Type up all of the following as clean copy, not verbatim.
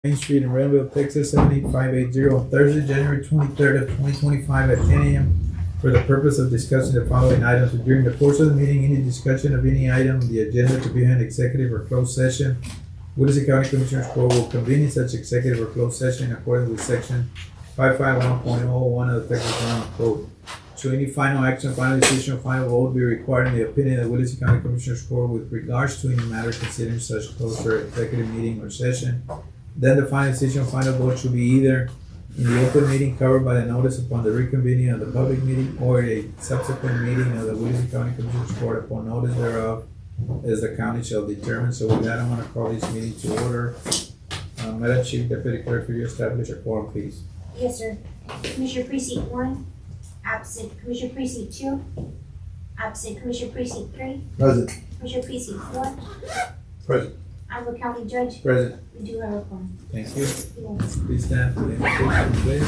Main Street in Redville, Texas, 78580, on Thursday, January 23rd of 2025 at 10 a.m. for the purpose of discussing the following items. During the course of the meeting, any discussion of any item, the agenda to be an executive or closed session. Willacy County Commissioners Court will convene in such executive or closed session according with section 551.01 of the Texas Government Code. So any final action, final decision, or final vote be required in the opinion of the Willacy County Commissioners Court with regards to any matter considering such closed or executive meeting or session. Then the final decision, final vote should be either in the open meeting covered by the notice upon the reconvening of the public meeting or a subsequent meeting of the Willacy County Commissioners Court upon notice thereof, as the county shall determine. So with that, I'm gonna call this meeting to order. Madam Chief Deputy Clerk, could you establish a quorum, please? Yes, sir. Commissioner Precinct 1, absent. Commissioner Precinct 2, absent. Commissioner Precinct 3, Present. Commissioner Precinct 4. Present. I'm the county judge. Present. We do have a quorum. Thank you. Yes. Please stand for the invocation, please.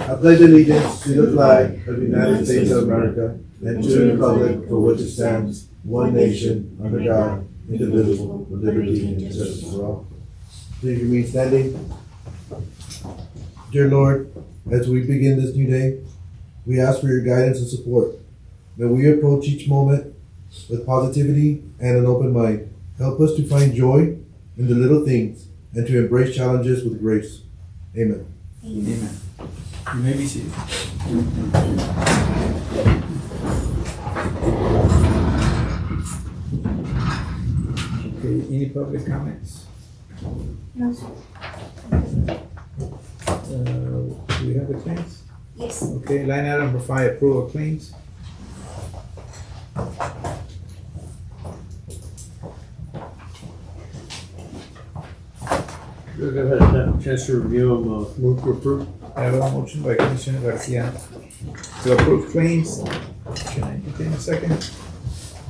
I pledge allegiance to the flag of the United States of America and to the republic for which it stands, one nation, under God, indivisible, with liberty and justice for all. Please remain standing. Dear Lord, as we begin this new day, we ask for your guidance and support. May we approach each moment with positivity and an open mind. Help us to find joy in the little things and to embrace challenges with grace. Amen. Amen. You may be seated. Okay, any public comments? No, sir. Do we have the claims? Yes. Okay, line item number 5, approval of claims. I've had a chance to review them, move to approve. I have a motion by Commissioner Garcia to approve claims. Can I entertain a second?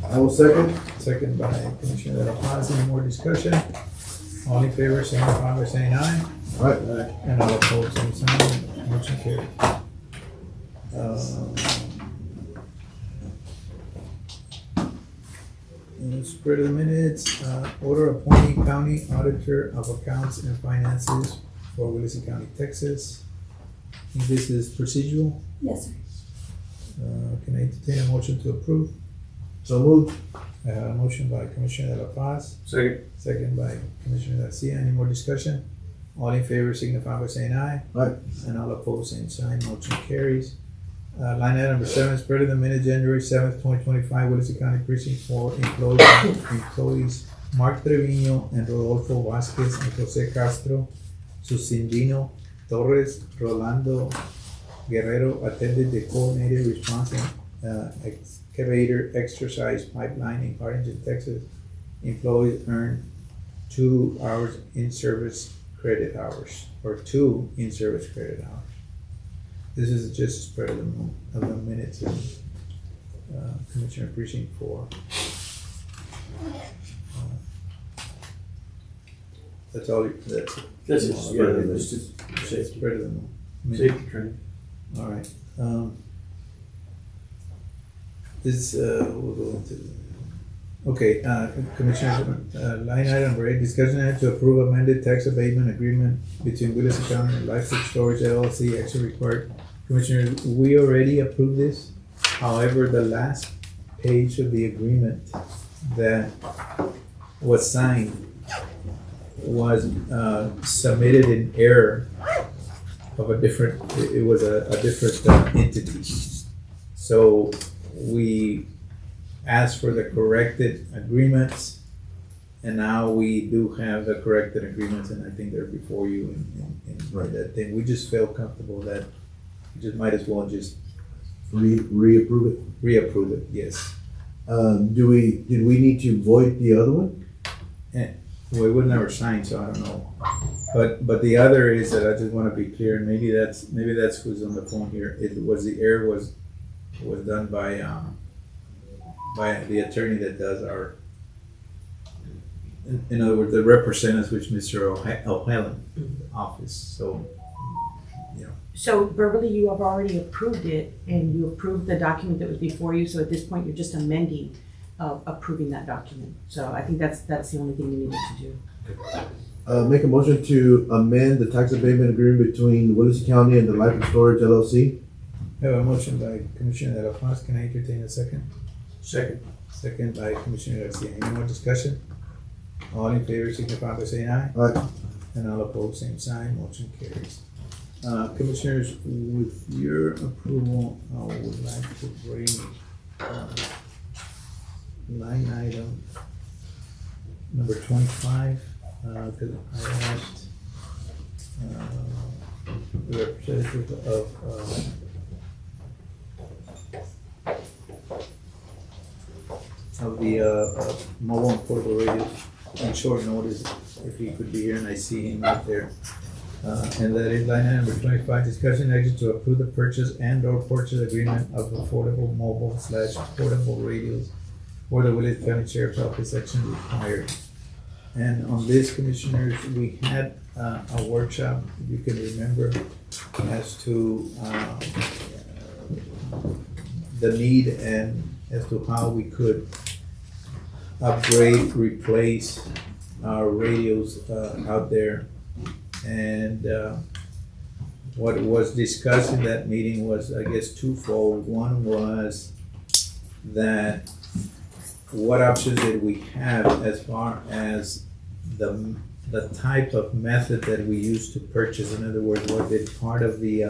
I will second. Second by Commissioner De La Paz. Any more discussion? All in favor, signify by saying aye. All right. And all opposed, same sign. Motion carried. In the spread of the minutes, order appointing county auditor of accounts and finances for Willacy County, Texas. I think this is procedural. Yes, sir. Can I entertain a motion to approve? So moved. I have a motion by Commissioner De La Paz, Second. second by Commissioner Garcia. Any more discussion? All in favor signify by saying aye. Aye. And all opposed, same sign. Motion carries. Line item number 7, spread of the minute, January 7th, 2025, Willacy County Precinct 4 employees Mark Trevino and Rodolfo Vasquez and Jose Castro, Susindino Torres, Rolando Guerrero attended the coordinated response excavator exercise pipeline in Harlingen, Texas. Employees earned 2 hours in-service credit hours, or 2 in-service credit hours. This is just a spread of the minutes in Commissioner Precinct 4. That's all, that's it. That's it. Yeah, It's just safety. Spread of the minutes. Safety training. All right. This, we'll go into, okay, Commissioner, line item number 8, discussion and to approve amended tax abatement agreement between Willacy County and Livestock Storage LLC, action required. Commissioner, we already approved this. However, the last page of the agreement that was signed was submitted in error of a different, it was a different entity. So we asked for the corrected agreements, and now we do have the corrected agreements, and I think they're before you in Right. that thing. We just felt comfortable that we just might as well just Reapprove it. reapprove it, yes. Did we need to void the other one? We would never sign, so I don't know. But the other is that I just want to be clear, and maybe that's who's on the phone here. It was the error was done by the attorney that does our, in other words, the representatives, which Mr. O'Hallen office. So, you know. So verbally, you have already approved it, and you approved the document that was before you, so at this point, you're just amending approving that document. So I think that's the only thing we needed to do. Make a motion to amend the tax abatement agreement between Willacy County and the Life and Storage LLC. I have a motion by Commissioner De La Paz. Can I entertain a second? Second. Second by Commissioner Garcia. Any more discussion? All in favor, signify by saying aye. Aye. And all opposed, same sign. Motion carries. Commissioners, with your approval, I would like to bring line item number 25, because I asked the representative of the mobile and portable radios on short notice, if he could be here, and I see him out there. And that is line item number 25, discussion action to approve the purchase and or purchase agreement of affordable mobile / portable radios for the Willacy County Sheriff's Office section required. And on this, commissioners, we had a workshop, if you can remember, as to the need and as to how we could upgrade, replace our radios out there. And what was discussed in that meeting was, I guess, twofold. One was that what options did we have as far as the type of method that we used to purchase? In other words, was it part of the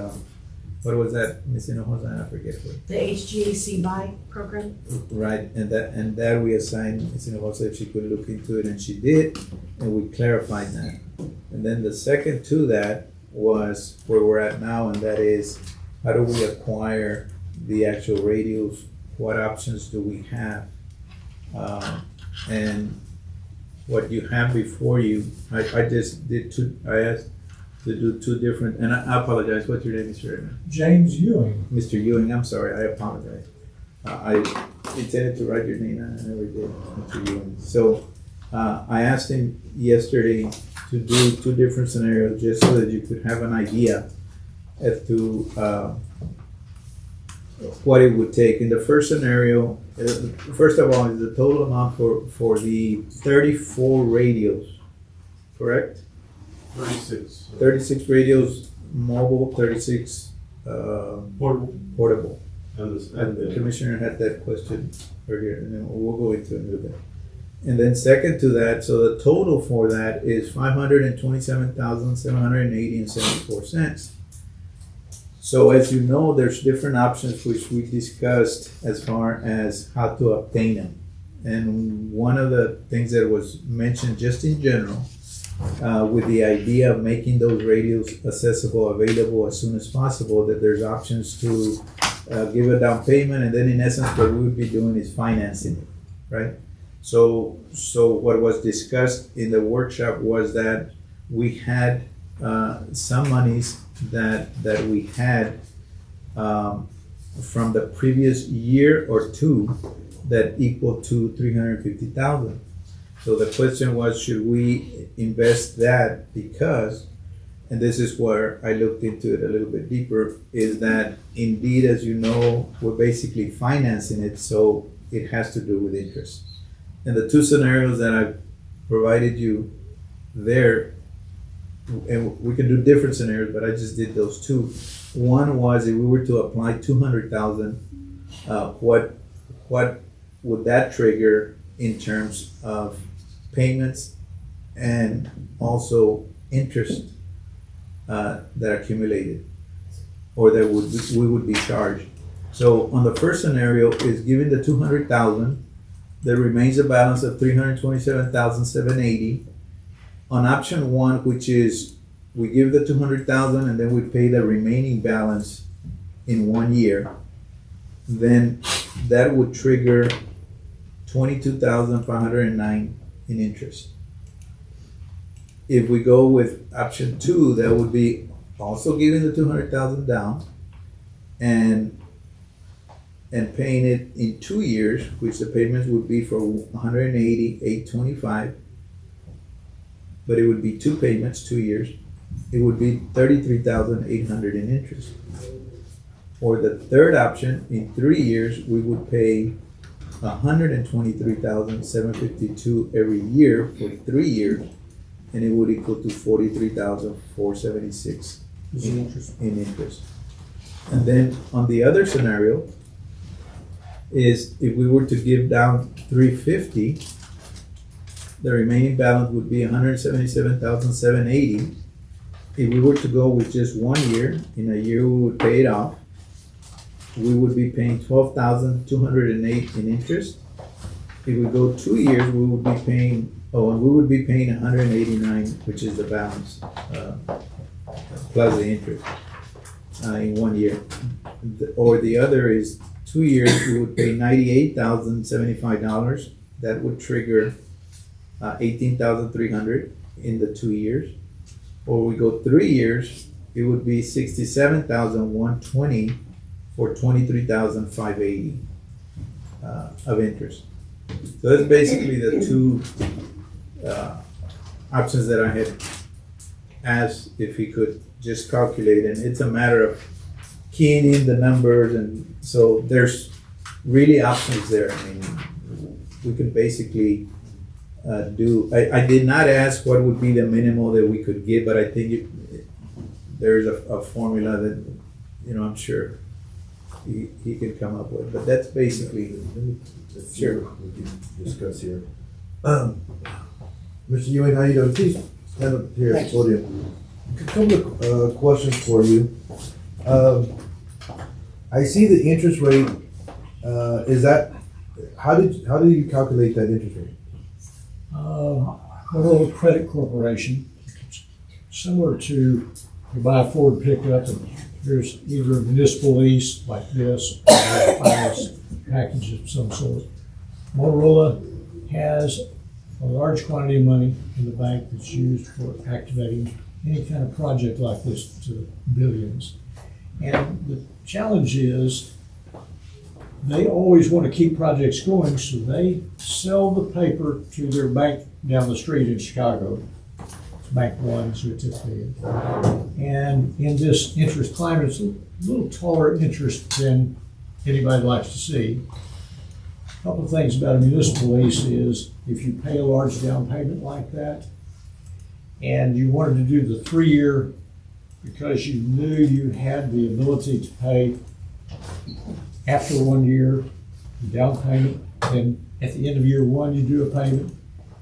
what was that, Ms. Hinojosa? I forget what. The HGAC buy program? Right, and that we assigned Ms. Hinojosa if she could look into it, and she did, and we clarified that. And then the second to that was where we're at now, and that is, how do we acquire the actual radios? What options do we have? And what you have before you, I just did I asked to do two different, and I apologize, what's your name, Mr. Edna? James Ewing. Mr. Ewing, I'm sorry, I apologize. I intended to write your name, and I never did, Mr. Ewing. So I asked him yesterday to do two different scenarios just so that you could have an idea as to what it would take. In the first scenario, first of all, is the total amount for the 34 radios, correct? 36. 36 radios mobile, 36 portable. And the commissioner had that question earlier, and then we'll go into it in a little bit. And then second to that, so the total for that is $527,780.74. So as you know, there's different options which we discussed as far as how to obtain them. And one of the things that was mentioned just in general, with the idea of making those radios accessible, available as soon as possible, that there's options to give a down payment, and then in essence what we would be doing is financing it, right? So what was discussed in the workshop was that we had some monies that we had from the previous year or two that equal to $350,000. So the question was, should we invest that? Because, and this is where I looked into it a little bit deeper, is that indeed, as you know, we're basically financing it, so it has to do with interest. And the two scenarios that I provided you there, and we can do different scenarios, but I just did those two. One was if we were to apply $200,000, what would that trigger in terms of payments and also interest that accumulated, or that we would be charged. So on the first scenario is given the $200,000, there remains a balance of $327,780. On option one, which is we give the $200,000 and then we pay the remaining balance in 1 year, then that would trigger $22,509 in interest. If we go with option two, that would be also giving the $200,000 down and paying it in 2 years, which the payments would be for $180,825, but it would be two payments, 2 years. It would be $33,800 in interest. Or the third option, in 3 years, we would pay $123,752 every year for 3 years, and it would equal to $43,476 Is it interest? in interest. And then on the other scenario is if we were to give down $350, the remaining balance would be $177,780. If we were to go with just 1 year, in a year we would pay it off, we would be paying $12,208 in interest. If we go 2 years, we would be paying $189, which is the balance, plus the interest, in 1 year. Or the other is 2 years, we would pay $98,075. That would trigger 18,300 in the 2 years. Or we go 3 years, it would be 67,120 for 23,580 of interest. So that's basically the two options that I had asked if he could just calculate, and it's a matter of keying in the numbers, and so there's really options there. I mean, we could basically I did not ask what would be the minimal that we could give, but I think there's a formula that, I'm sure he can come up with, but that's basically. Sure. We can discuss here. Mr. Ewing, how you doing? Please stand up here at the podium. A couple of questions for you. I see the interest rate. How do you calculate that interest rate? Little credit corporation, similar to you buy a Ford pickup and there's either a municipal lease like this or a finance package of some sort. Motorola has a large quantity of money in the bank that's used for activating any kind of project like this to billions. And the challenge is they always want to keep projects going, so they sell the paper to their bank down the street in Chicago. It's Bank One, so it's typically. And in this interest climate, it's a little taller interest than anybody likes to see. A couple of things about a municipal lease is if you pay a large down payment like that, and you wanted to do the 3 year because you knew you had the ability to pay after 1 year, the down payment, then at the end of year 1, you do a payment.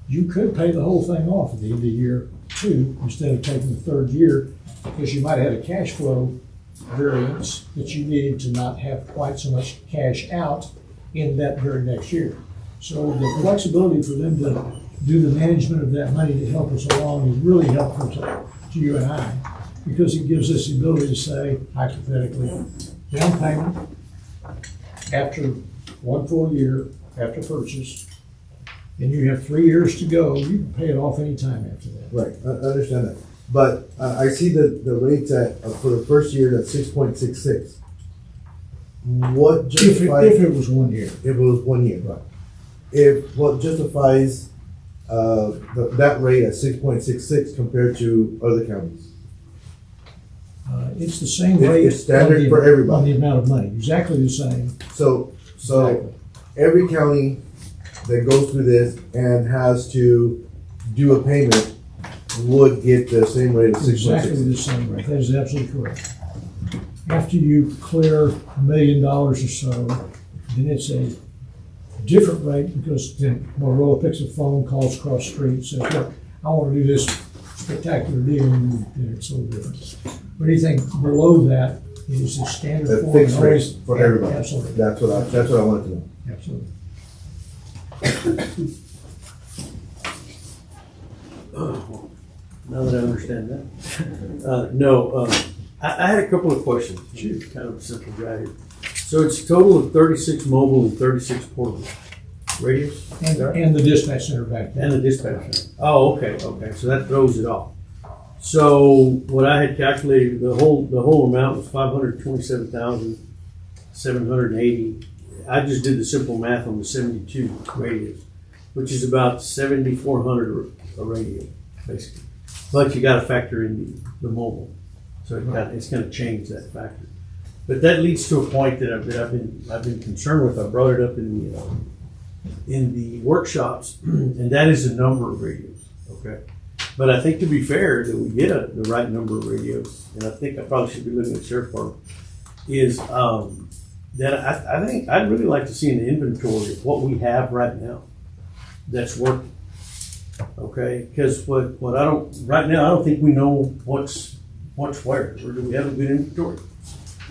You could pay the whole thing off at the end of year 2 instead of taking the 3rd year, because you might have had a cash flow variance that you needed to not have quite so much cash out in that very next year. So the flexibility for them to do the management of that money to help us along is really helpful to you and I, because it gives us the ability to say, hypothetically, down payment, after 1 full year after purchase, and you have 3 years to go, you can pay it off any time after that. Right, I understand that. But I see the rates for the first year at 6.66. What justifies? If it was 1 year. If it was 1 year. Right. What justifies that rate at 6.66 compared to other counties? It's the same rate. It's standard for everybody. On the amount of money, exactly the same. So Exactly. every county that goes through this and has to do a payment would get the same rate of 6.66. Exactly the same rate, that is absolutely correct. After you clear $1 million or so, then it's a different rate, because then Motorola picks a phone, calls across the street, says, look, I want to do this spectacular deal, and then it's a little different. But anything below that is a standard The form. fixed rate Always- for everybody. Absolutely, That's what I wanted to know. absolutely. Now that I understand that. I had a couple of questions. Kind of simple guy here. So it's a total of 36 mobile and 36 portable radios? And the dispatch center back there. And the dispatch center. Oh, okay. So that throws it off. So what I had calculated, the whole amount was 527,780. I just did the simple math on the 72 radios, which is about 7,400 a radio, basically. But you got to factor in the mobile, so it's going to change that factor. But that leads to a point that I've been concerned with. I brought it up in in the workshops, and that is the number of radios, okay? But I think to be fair, that we get the right number of radios, and I think I probably should be looking at the sheriff's department, is that I think I'd really like to see an inventory of what we have right now that's working, okay? Because what I don't, right now, I don't think we know what's where, or do we have a good inventory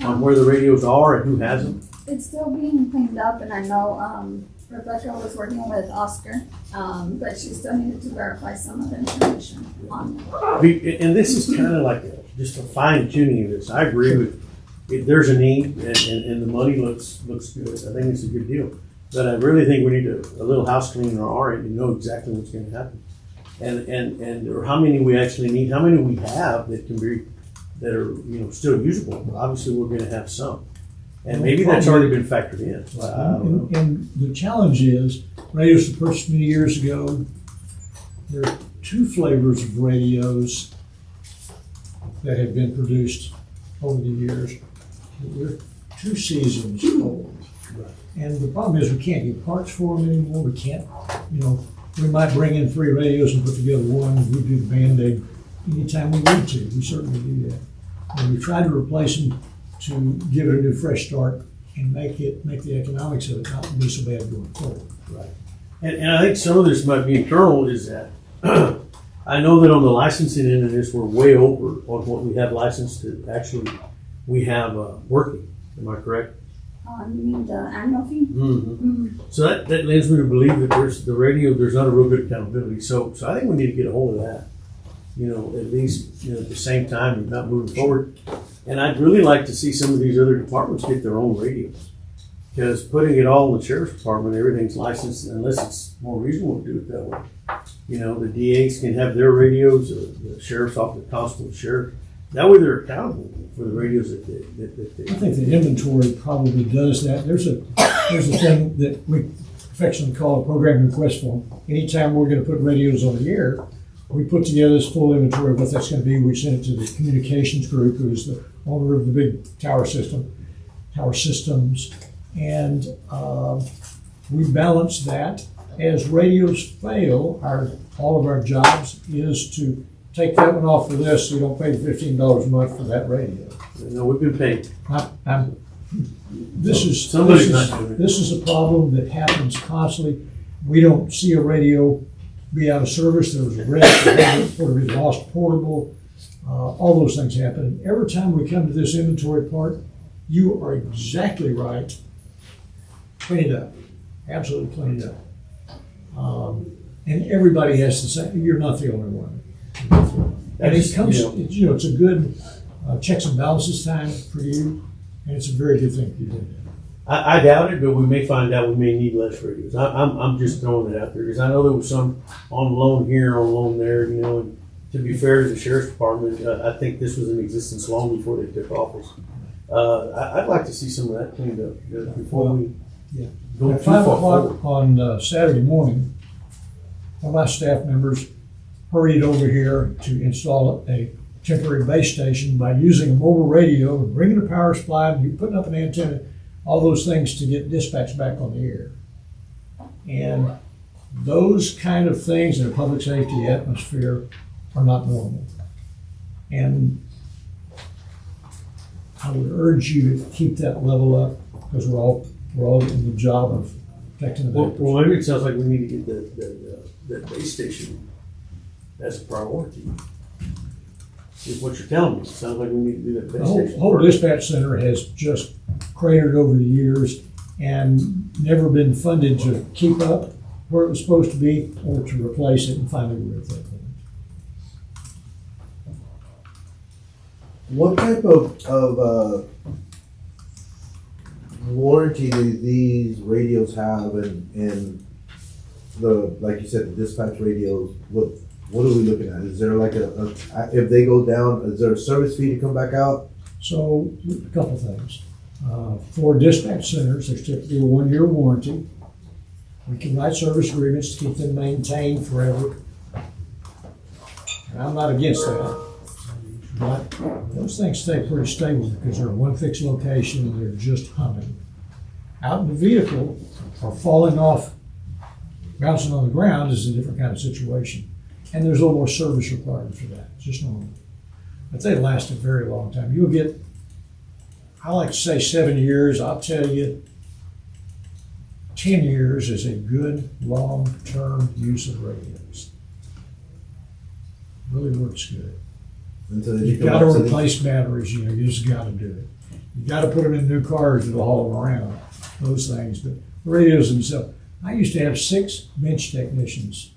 on where the radios are and who has them? It's still being cleaned up, and I know Rebecca was working with Oscar, but she still needed to verify some of the information on it. And this is kind of like just a fine tuning of this. I agree with, if there's a need and the money looks good, I think it's a good deal. But I really think we need a little house cleaning on our end to know exactly what's going to happen. And or how many we actually need, how many we have that are still usable. Obviously, we're going to have some. And maybe that's already been factored in. I don't know. And the challenge is, radios were purchased many years ago. There are two flavors of radios that have been produced over the years. They're 2 seasons old. And the problem is we can't get parts for them anymore. We can't, we might bring in 3 radios and put together one. We do the Band-Aid anytime we need to. We certainly do that. And we try to replace them to give it a new fresh start and make the economics of it not be so bad going forward. Right. And I think some of this might be internal is that I know that on the licensing end of this, we're way over on what we have licensed to actually we have working. Am I correct? You mean the annual fee? Mm-hmm. Mm-hmm. So that leads me to believe that there's not a real good accountability. So I think we need to get a hold of that. At least at the same time and not moving forward. And I'd really like to see some of these other departments get their own radios. Because putting it all in the sheriff's department, everything's licensed unless it's more reasonable to do it that way. The DAs can have their radios, the sheriff's office, the constable, the sheriff. That way they're accountable for the radios that they I think the inventory probably does that. There's a thing that we affectionately call a program request form. Anytime we're going to put radios on the air, we put together this full inventory of what that's going to be. We send it to the communications group, who is the owner of the big tower systems, and we balance that. As radios fail, all of our jobs is to take that one off the list so you don't pay $15 a month for that radio. No, we've been paying. This is a problem that happens constantly. We don't see a radio be out of service. There was a wreck, or we lost portable. All those things happen. Every time we come to this inventory part, you are exactly right. Clean it up. Absolutely clean it up. And everybody has to say, you're not the only one. And it comes, it's a good checks and balances time for you, and it's a very good thing for you. I doubt it, but we may find out we may need less radios. I'm just throwing it out there because I know there was some on loan here, on loan there, and to be fair to the sheriff's department, I think this was in existence long before they took office. I'd like to see some of that cleaned up before we go At too 5 far o'clock forward. on Saturday morning, one of my staff members hurried over here to install a temporary base station by using a mobile radio and bringing a power supply and putting up an antenna, all those things to get dispatch back on the air. And those kind of things in a public safety atmosphere are not normal. And I would urge you to keep that level up because we're all in the job of protecting the vapors. Well, maybe it sounds like we need to get that base station as a priority. Is what you're telling me. It sounds like we need to do that base The station. whole dispatch center has just cratered over the years and never been funded to keep up where it was supposed to be or to replace it, and finally we're at that point. What type of warranty do these radios have, and the, like you said, the dispatch radios? What are we looking at? Is there like if they go down, is there a service fee to come back out? So a couple things. For dispatch centers, there's typically a 1-year warranty. We can write service agreements to keep them maintained forever. And I'm not against that. But those things stay pretty stable because they're in one fixed location and they're just humming. Out in the vehicle or falling off Bouncing on the ground is a different kind of situation. And there's a little more service required for that. It's just normal. But they last a very long time. You'll get, I like to say 7 years. I'll tell you, 10 years is a good long-term use of radios. Really works good. Until they You've become got to obsolete. replace batteries, you just got to do it. You've got to put them in new cars that'll haul them around, those things. But the radios themselves, I used to have 6 bench technicians.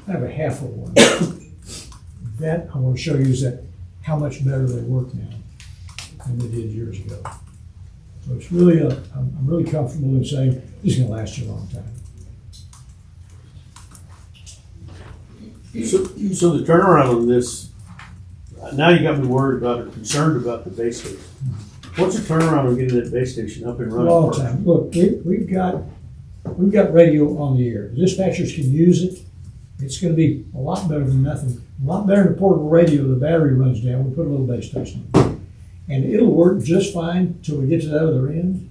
I have a half of one. That I want to show you is that how much better they work now than they did years ago. So it's really I'm really comfortable in saying this is going to last you a long time. So the turnaround on this, now you got me worried about or concerned about the base station. What's the turnaround on getting that base station up and running? Long first? time. Look, we've got radio on the air. Dispatchers can use it. It's going to be a lot better than nothing. A lot better than a portable radio. The battery runs down. We put a little base station on, and it'll work just fine till we get to the other end.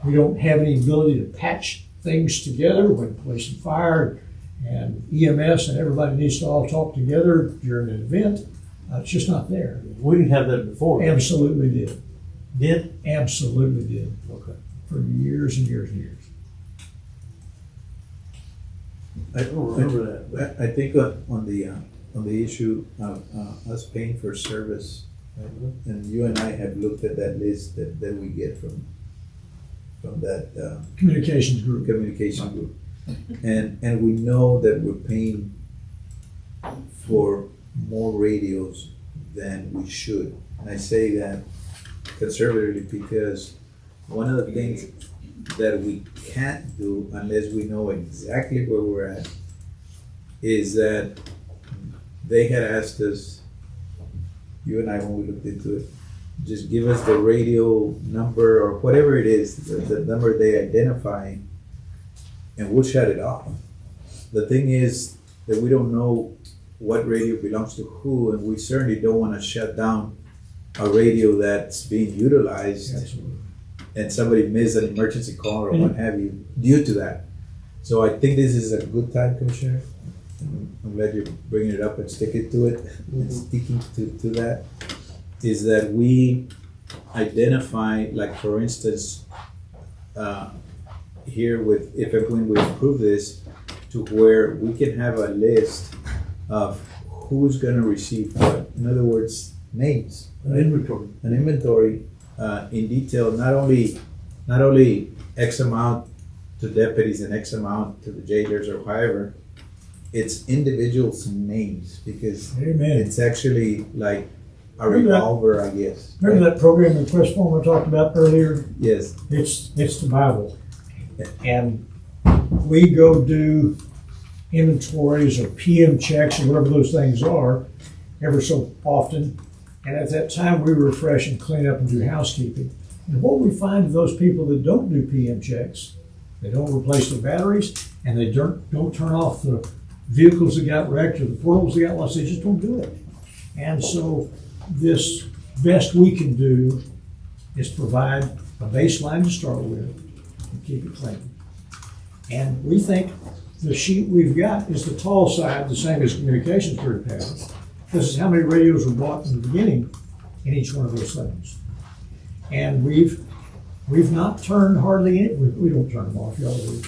We don't have any ability to patch things together when police and fire and EMS and everybody needs to all talk together during an event. It's just not there. We didn't have that before. Absolutely did. Did? Absolutely did. Okay. For years and years and years. I don't remember that. I think on the issue of us paying for service, and you and I have looked at that list that we get from that Communications group. communication group, and we know that we're paying for more radios than we should. And I say that conservatively because one of the things that we can't do unless we know exactly where we're at is that they had asked us, you and I, when we looked into it, just give us the radio number or whatever it is, the number they identify, and we'll shut it off. The thing is that we don't know what radio belongs to who, and we certainly don't want to shut down a radio that's being utilized Absolutely. and somebody missed an emergency call or what have you due to that. So I think this is a good time, Commissioner. I'm glad you're bringing it up and sticking to it, and sticking to that, is that we identify, like for instance, here with, if and when we approve this, to where we can have a list of who's gonna receive what. In other words, names. An inventory. An inventory in detail, not only X amount to deputies and X amount to the jailers or however, it's individuals' names, because Amen. it's actually like a Remember that- revolver, I guess. Remember that program request form I talked about earlier? Yes. It's the Bible. And we go do inventories or PM checks or whatever those things are ever so often. And at that time, we refresh and clean up and do housekeeping. And what we find of those people that don't do PM checks, they don't replace their batteries, and they don't turn off the vehicles that got wrecked or the portables that got lost, they just don't do it. And so this best we can do is provide a baseline to start with and keep it clean. And we think the sheet we've got is the tall side, the same as communications group has. This is how many radios were bought in the beginning in each one of those things. And we've not turned hardly any, we don't turn them off, y'all do.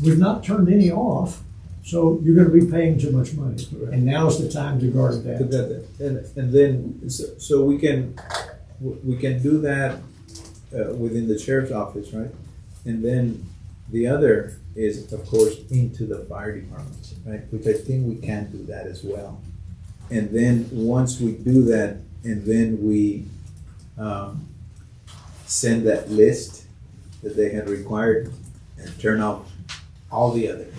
We've not turned any off, so you're gonna be paying too much money. And now's the time to guard that. And then, so we can do that within the sheriff's office, right? And then the other is, of course, into the fire department, right? Which I think we can do that as well. And then once we do that, and then we send that list that they had required and turn off all the others.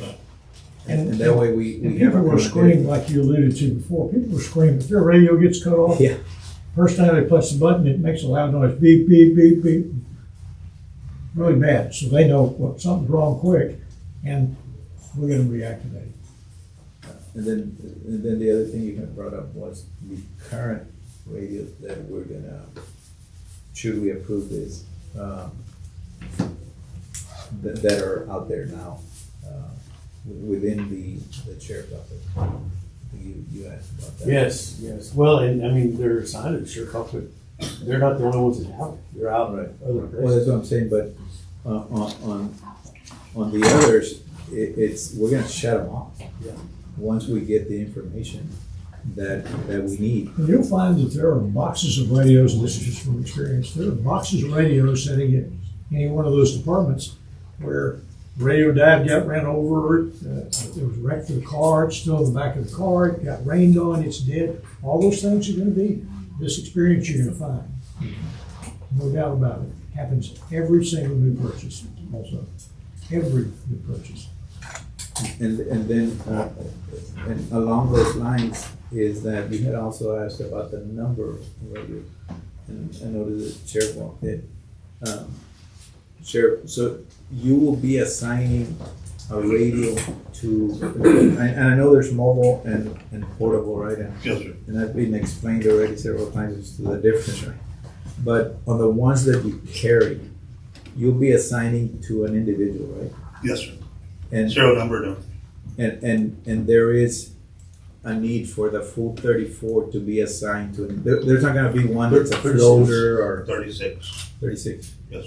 And that way we And have people were screaming, like you alluded to before, people were screaming, if their radio gets cut off, Yeah. first time they press the button, it makes a loud noise, beep, beep, beep, beep. Really bad, so they know something's wrong quick, and we're gonna reactivate. And then the other thing you had brought up was the current radios that we're gonna, should we approve this, that are out there now. within the sheriff's office. You asked about that. Yes. Well, and I mean, they're assigned to the sheriff's office, but they're not the only ones that have it. They're out Right. other Well, places. that's what I'm saying, but on the others, we're gonna shut them off. Yeah. Once we get the information that we need. And you'll find that there are boxes of radios, and this is just from experience, there are boxes of radios sitting in any one of those departments where radio dad got ran over, there was a wreck to the car, it's still in the back of the car, it got rained on, it's dead. All those things are gonna be, this experience you're gonna find. No doubt about it. Happens every single new purchase also. Every new purchase. And then, and along those lines is that we had also asked about the number of radios. And I noticed that Sheriff walked in. Sheriff, so you will be assigning a radio to, and I know there's mobile and portable, right? Yes, sir. And that's been explained already several times as to the difference, right? But on the ones that you carry, you'll be assigning to an individual, right? Yes, sir. And Serial number, no. and there is a need for the full 34 to be assigned to an, there's not gonna be one that's a 36. floater or 36. 36. Yes.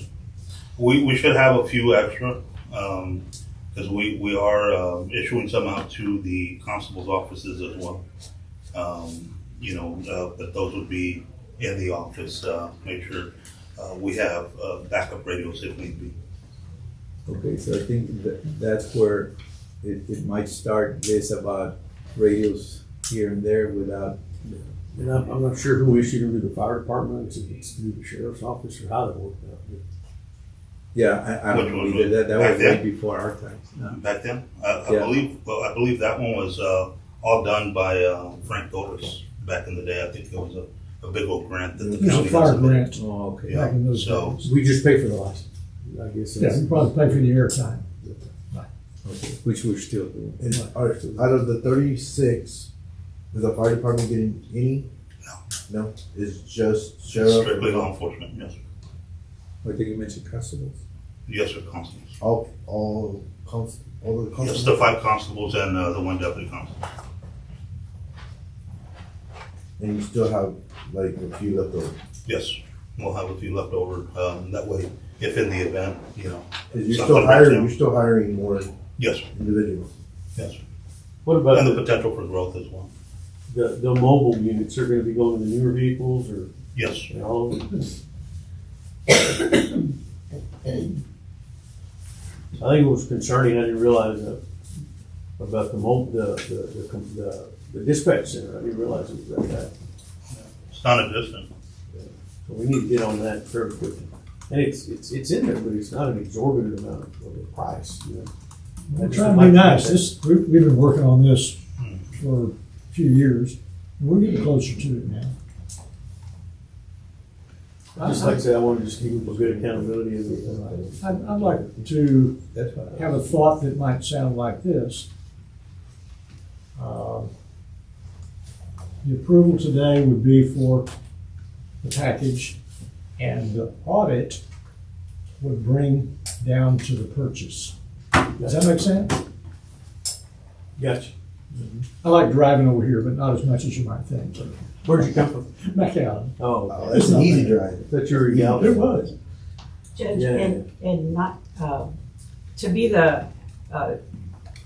We should have a few extra, because we are issuing some out to the constable's offices as well. But those would be in the office, make sure we have backup radios if need be. Okay, so I think that's where it might start this about radios here and there without. And I'm not sure who issued them to the fire department, if it's through the sheriff's office or how that worked out. Yeah, I Which don't know one either. was That back was way then? before our times. No. Back then, I Yeah. believe that one was all done by Frank Doris back in the day. I think it was a big old grant that the It was a county fire had submitted. grant Oh, okay. Yeah. back in those So- days. We just pay for the license, I guess. Yeah, you probably pay for the airtime. Okay. Which we're still doing. And out of the 36, is the fire department getting any? No, it's just sheriff. Strictly law enforcement, yes, sir. I think you mentioned constables. Yes, sir, constables. All the Yes, constables. the 5 constables and the 1 deputy constable. And you still have like a few left over. Yes, we'll have a few left over. That way, if in the event, 'Cause you're something still breaks hiring. down. You're still hiring more Yes, individuals. yes, sir. What about And the the, potential for growth as well. the mobile units, are gonna be going to the newer vehicles or Yes, all of them? I think it was concerning, I didn't realize that, about the dispatch center, I didn't realize it was that bad. it's non-existent. So we need to get on that fairly quickly. And it's in there, but it's not an exorbitant amount of the price, you know. We're trying to be nice. We've been working on this for a few years, and we're getting closer to it now. Just like I said, I want to just keep a good accountability of it. I'd like to That's what. have a thought that might sound like this. The approval today would be for the package, and the audit would bring down to the purchase. Does that make sense? Gotcha. I like driving over here, but not as much as you might think. Where'd you come from? McAllen. Oh, Oh, that's an easy drive. that's your gal. It was. Judge, Yeah. and not, to be the,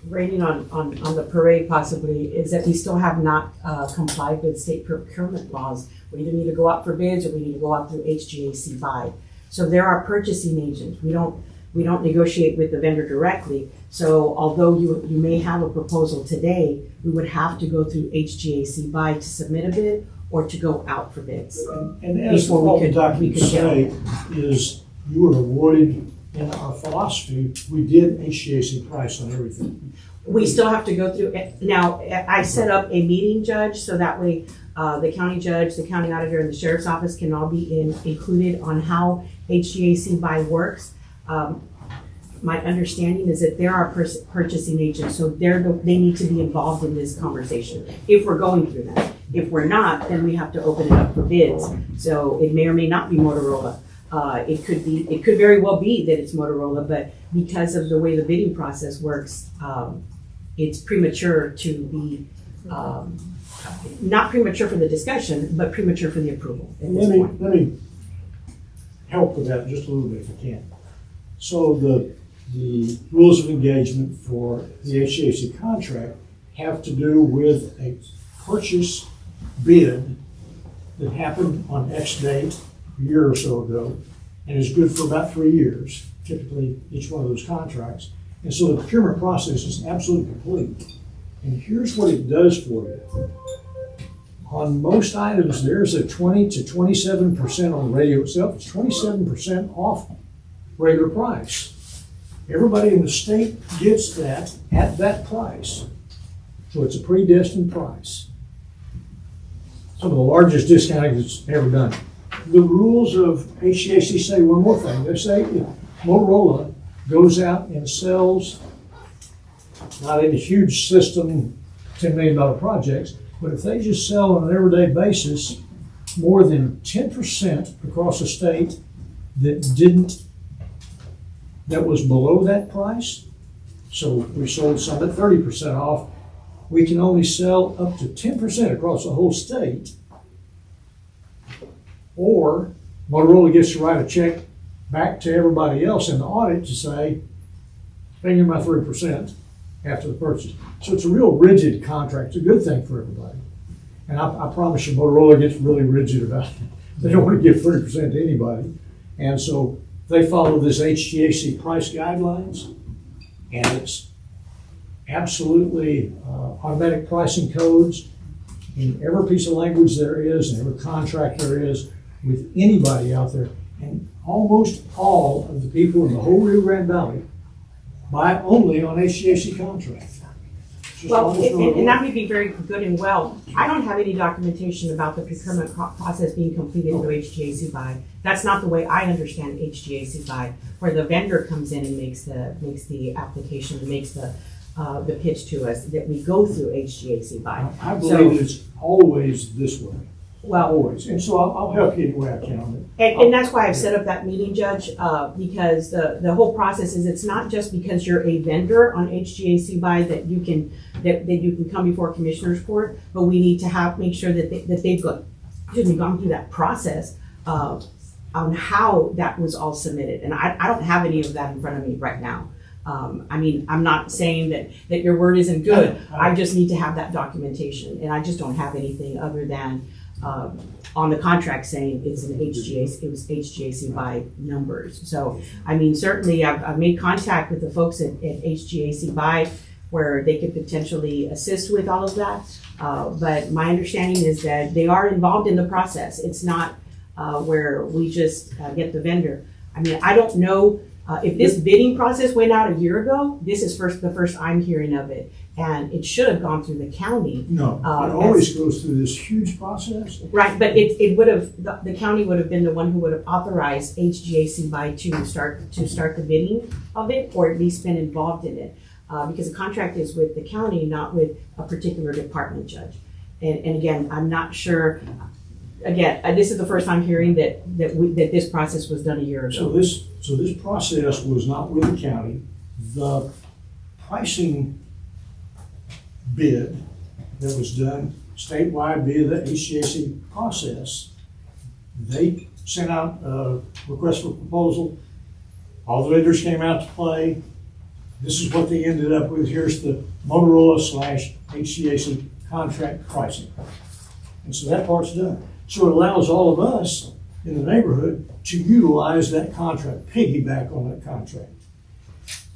rating on the parade possibly, is that we still have not, complied with state procurement laws. We either need to go out for bids or we need to go out through HGAC buy. So there are purchasing agents. We don't negotiate with the vendor directly. So although you may have a proposal today, we would have to go through HGAC buy to submit a bid or to go out for bids. And as Before we all the could- documents we could say, is you were awarded, in our philosophy, we did HGAC price on everything. We still have to go through, now, I set up a meeting, Judge, so that way, the county judge, the county auditor, and the sheriff's office can all be included on how HGAC buy works. My understanding is that there are purchasing agents, so they need to be involved in this conversation, if we're going through that. If we're not, then we have to open it up for bids. So it may or may not be Motorola. It could very well be that it's Motorola, but because of the way the bidding process works, it's premature to be, not premature for the discussion, but premature for the approval at this point. Let me help with that just a little bit if I can. So the rules of engagement for the HVAC contract have to do with a purchase bid that happened on X date, a year or so ago, and is good for about 3 years, typically each one of those contracts. And so the procurement process is absolutely complete. And here's what it does for you. On most items, there's a 20 to 27% on the radio itself. It's 27% off regular price. Everybody in the state gets that at that price. So it's a predestined price. Some of the largest discounting that's ever done. The rules of HVAC say one more thing. They say if Motorola goes out and sells, not in a huge system, $10 million projects, but if they just sell on an everyday basis more than 10% across the state that was below that price, so we sold some at 30% off, we can only sell up to 10% across the whole state. Or Motorola gets to write a check back to everybody else in the audit to say, pay me my 3% after the purchase. So it's a real rigid contract. It's a good thing for everybody. And I promise you, Motorola gets really rigid about it. They don't want to give 30% to anybody. And so they follow this HGAC price guidelines, and it's absolutely automatic pricing codes in every piece of language there is, and every contract there is with anybody out there. And almost all of the people in the whole Rio Grande Valley buy only on HGAC contracts. Well, and that may be very good and well. I don't have any documentation about the procurement process being completed through HGAC buy. That's not the way I understand HGAC buy, where the vendor comes in and makes the application, and makes the pitch to us, that we go through HGAC buy. I believe it's always this way. Well, always. And so I'll help you any way I can on it. And that's why I've set up that meeting, Judge, because the whole process is, it's not just because you're a vendor on HGAC buy that you can come before Commissioner's Court, but we need to make sure that they've gone through that process on how that was all submitted. And I don't have any of that in front of me right now. I mean, I'm not saying that your word isn't good. I just need to have that documentation, and I just don't have anything other than on the contract saying it's an HGAC, it was HGAC by numbers. So, I mean, certainly I've made contact with the folks at HGAC by where they could potentially assist with all of that. But my understanding is that they are involved in the process. It's not where we just get the vendor. I mean, I don't know if this bidding process went out a year ago. This is the first I'm hearing of it. And it should have gone through the county. No, it always goes through this huge process. Right, but it would have, the county would have been the one who would have authorized HGAC by to start the bidding of it, or at least been involved in it. Because the contract is with the county, not with a particular department, Judge. And again, I'm not sure, again, this is the first time hearing that this process was done a year ago. So this process was not with the county. The pricing bid that was done statewide via the HGAC process, they sent out a request for proposal. All the vendors came out to play. This is what they ended up with. Here's the Motorola / HGAC contract pricing. And so that part's done. So it allows all of us in the neighborhood to utilize that contract, piggyback on that contract.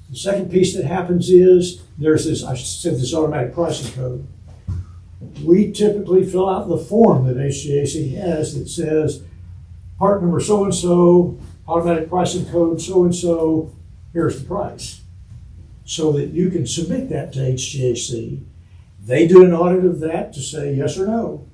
The second piece that happens is there's this, I said, this automatic pricing code. We typically fill out the form that HGAC has that says part number so-and-so, automatic pricing code so-and-so, here's the price. So that you can submit that to HGAC. They do an audit of that to say yes or no.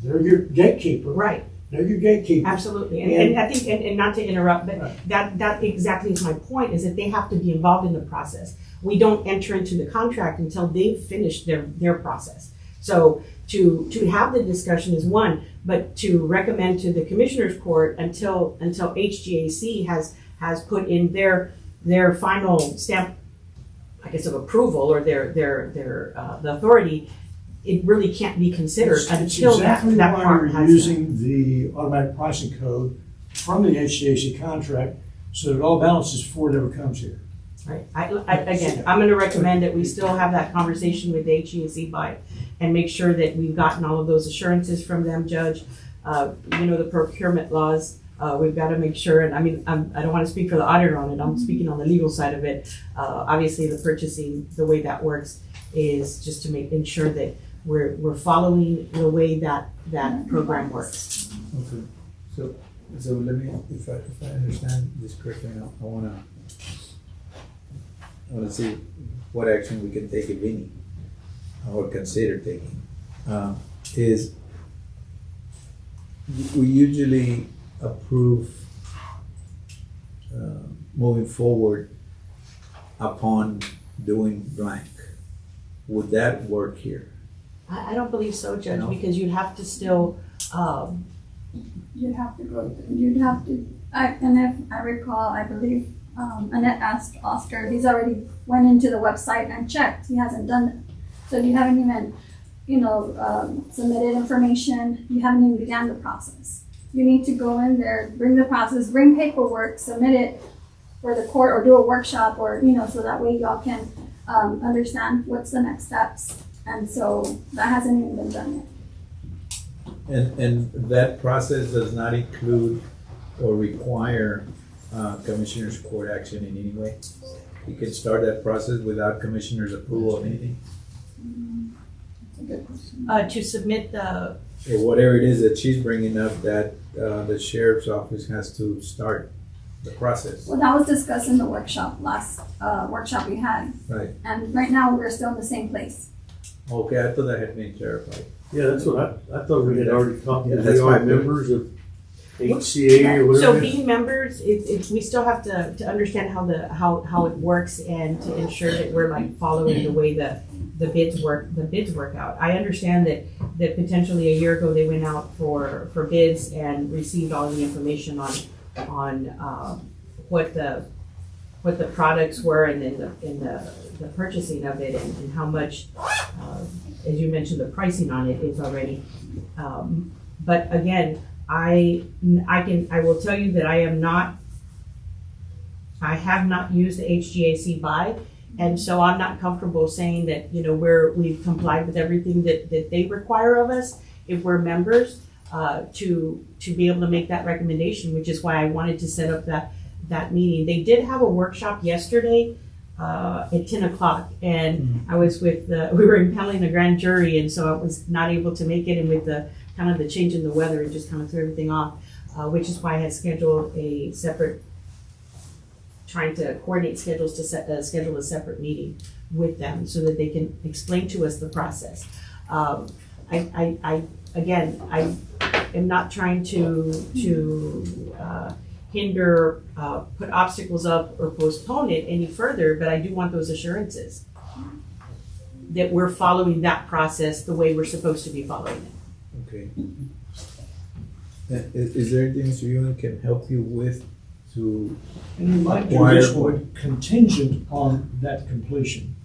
They're your gatekeeper. Right. They're your gatekeeper. Absolutely, and I think, and not to interrupt, but right. that exactly is my point, is that they have to be involved in the process. We don't enter into the contract until they've finished their process. So to have the discussion is one, but to recommend to the Commissioner's Court until HGAC has put in their final stamp I guess, of approval or the authority, it really can't be considered It's until exactly that why part we're has. using the automatic pricing code from the HGAC contract, so it all balances before it ever comes here. Right, again, I'm gonna recommend that we still have that conversation with the HEC by, and make sure that we've gotten all of those assurances from them, Judge. The procurement laws, we've gotta make sure, and I mean, I don't wanna speak for the auditor on it, I'm speaking on the legal side of it. Obviously, the purchasing, the way that works is just to ensure that we're following the way that program works. Okay, so let me, if I understand this correctly, I wanna see what action we can take, if any, or consider taking. Is we usually approve moving forward upon doing blank. Would that work here? I don't believe so, Judge, No? because you'd have to still, You'd have to go, you'd have to, and if I recall, I believe, Annette asked Oscar, he's already went into the website and checked, he hasn't done it. So you haven't even, submitted information, you haven't even began the process. You need to go in there, bring the process, bring paperwork, submit it for the court, or do a workshop, or, so that way y'all can, understand what's the next steps. And so that hasn't even been done yet. And that process does not include or require commissioner's court action in any way? You can start that process without commissioner's approval of anything? That's a good question. to submit the, Or whatever it is that she's bringing up, that the sheriff's office has to start the process. Well, that was discussed in the workshop, last workshop we had. Right. And right now, we're still in the same place. Okay, I thought that had been clarified. Yeah, that's what I thought we had already talked, Yeah, because that's we are my- members of HCA or so whatever. being members, we still have to understand how it works and to ensure that we're like following the way the bids work out. I understand that potentially a year ago they went out for bids and received all the information on what the products were and then the purchasing of it and how much, as you mentioned, the pricing on it is already. But again, I will tell you that I have not used the HGAC buy, and so I'm not comfortable saying that, we've complied with everything that they require of us if we're members, to be able to make that recommendation, which is why I wanted to set up that meeting. They did have a workshop yesterday, at 10 o'clock, and I was we were impanneling the grand jury, and so I was not able to make it, and with the kind of the change in the weather, it just kind of threw everything off, which is why I had scheduled trying to coordinate schedules to schedule a separate meeting with them so that they can explain to us the process. I am not trying to hinder, put obstacles up or postpone it any further, but I do want those assurances that we're following that process the way we're supposed to be following it. Okay. Is there anything Mr. Ewan can help you with to And you might do this one contingent on that completion.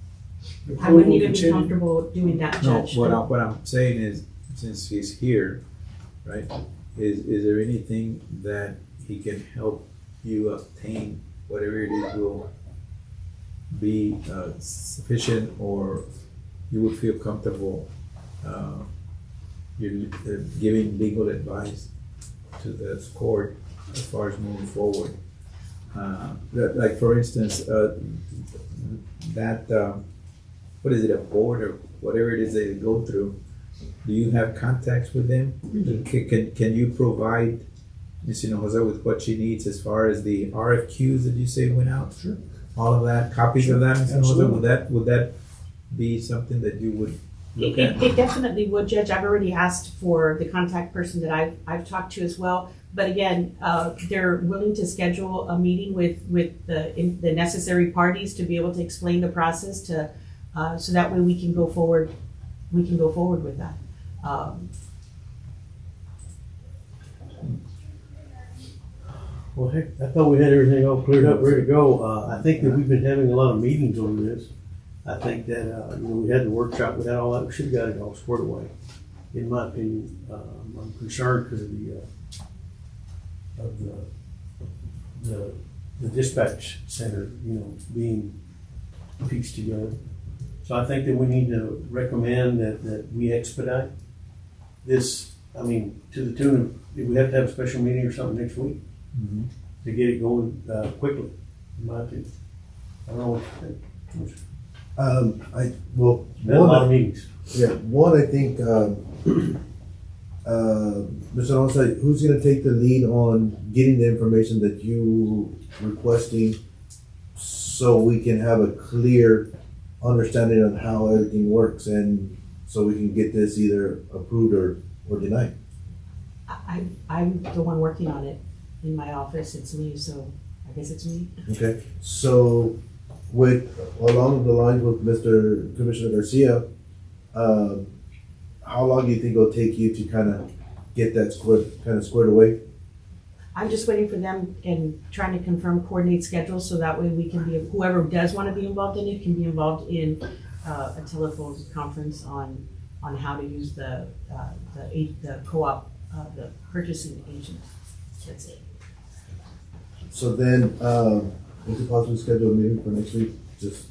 The I wouldn't court will even be continue- comfortable doing that, No, Judge. what I'm saying is, since he's here, right, is there anything that he can help you obtain, whatever it is will be sufficient, or you would feel comfortable you're giving legal advice to the court as far as moving forward? Like for instance, what is it, a board or whatever it is they go through, do you have contacts with them? Can you provide Ms. Hinojosa with what she needs as far as the RFQs that you say went out? Sure. All of that, copies of that, Ms. Hinojosa? Absolutely. Would that be something that you would look at? It definitely would, Judge. I've already asked for the contact person that I've talked to as well. But again, they're willing to schedule a meeting with the necessary parties to be able to explain the process so that way we can go forward. We can go forward with that. Well, heck, I thought we had everything all cleared up, ready to go. I think that we've been having a lot of meetings on this. I think that, we had the workshop, we had all that, we should have got it all squared away, in my opinion. I'm concerned because of the dispatch center, being pieced together. So I think that we need to recommend that we expedite this, to the tune of, we have to have a special meeting or something next week to get it going quickly, in my opinion. I don't know what you think. Been a lot of meetings. Yeah, one, I think, Mr. Alonso, who's gonna take the lead on getting the information that you requesting so we can have a clear understanding of how everything works and so we can get this either approved or denied? I'm the one working on it in my office. It's me, so I guess it's me. Okay, so along the lines with Mr. Commissioner Garcia, how long do you think it'll take you to kind of get that squared away? I'm just waiting for them and trying to coordinate schedules so that way we can be, whoever does want to be involved in it can be involved in a telephone conference on how to use the co-op, the purchasing agent. That's it. So then, we could possibly schedule a meeting for next week, just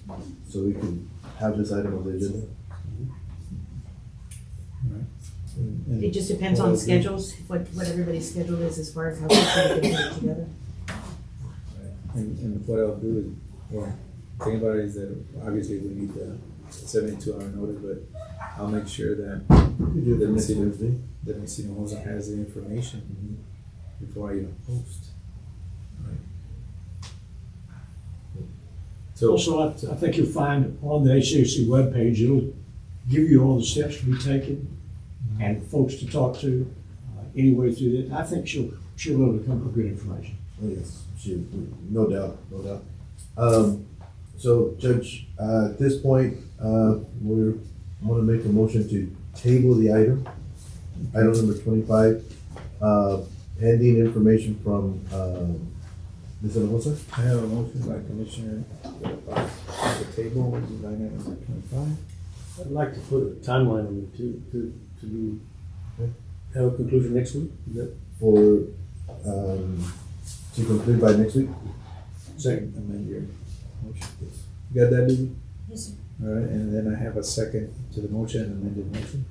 so we can have this item on the agenda. It just depends on schedules, what everybody's schedule is as far as how quickly they get it together. And what I'll do is, well, the thing about it is that obviously we need the 72-hour notice, but I'll make sure that We do that next Wednesday. that Ms. Hinojosa has the information before I even post. Right. So, Also, I think you'll find on the HCC webpage, it'll give you all the steps to be taken and folks to talk to anyway through it. I think she'll be able to come up with good information. Oh, yes, no doubt. So Judge, at this point, we want to make a motion to table the item number 25, pending information from, Ms. Hinojosa. I have a motion by Commissioner at the table, line item number 25. I'd like to put a timeline on it too, to be, have a conclusion next week. Is that For, to conclude by next week. Second, amend your motion, please. You got that, Lily? Yes, sir. All right, and then I have a second to the motion, amended motion.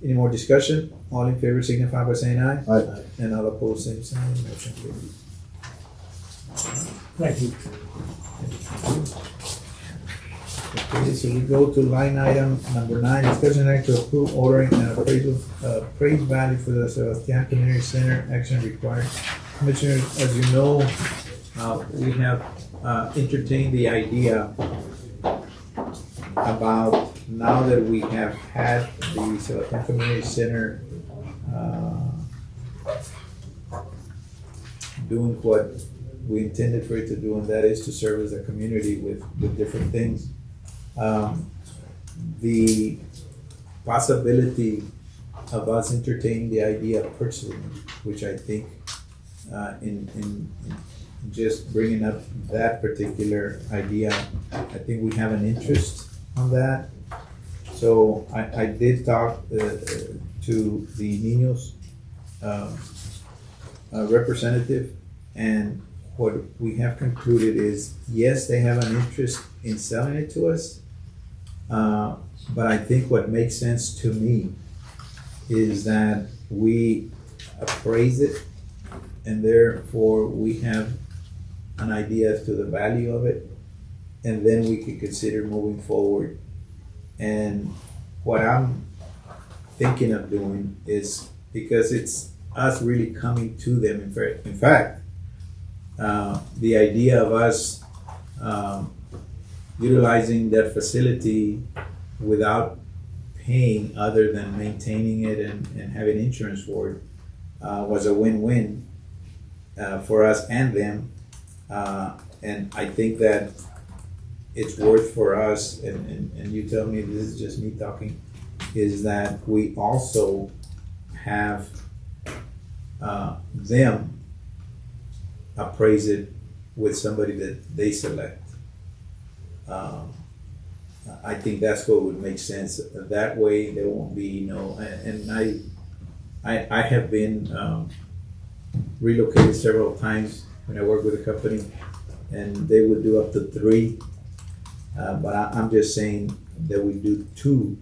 Any more discussion? All in favor signify by saying aye. Aye. And all opposed, same sign, motion carries. Thank you. Okay, so we go to line item number 9, discussion act to approve ordering an appraised value for the Sebastian Community Center, action required. Commissioners, as you know, we have entertained the idea about, now that we have had the Sebastian Community Center doing what we intended for it to do, and that is to serve as a community with different things. The possibility of us entertaining the idea of purchasing it, which I think in just bringing up that particular idea, I think we have an interest on that. So I did talk to the Niños representative, and what we have concluded is, yes, they have an interest in selling it to us, but I think what makes sense to me is that we appraise it, and therefore we have an idea as to the value of it, and then we could consider moving forward. And what I'm thinking of doing is, because it's us really coming to them, in fact, the idea of us utilizing that facility without paying other than maintaining it and having insurance for it was a win-win for us and them. And I think that it's worth for us, and you tell me, this is just me talking, is that we also have them appraise it with somebody that they select. I think that's what would make sense. That way, there won't be and I have been relocated several times when I work with a company, and they would do up to 3. But I'm just saying that we do 2,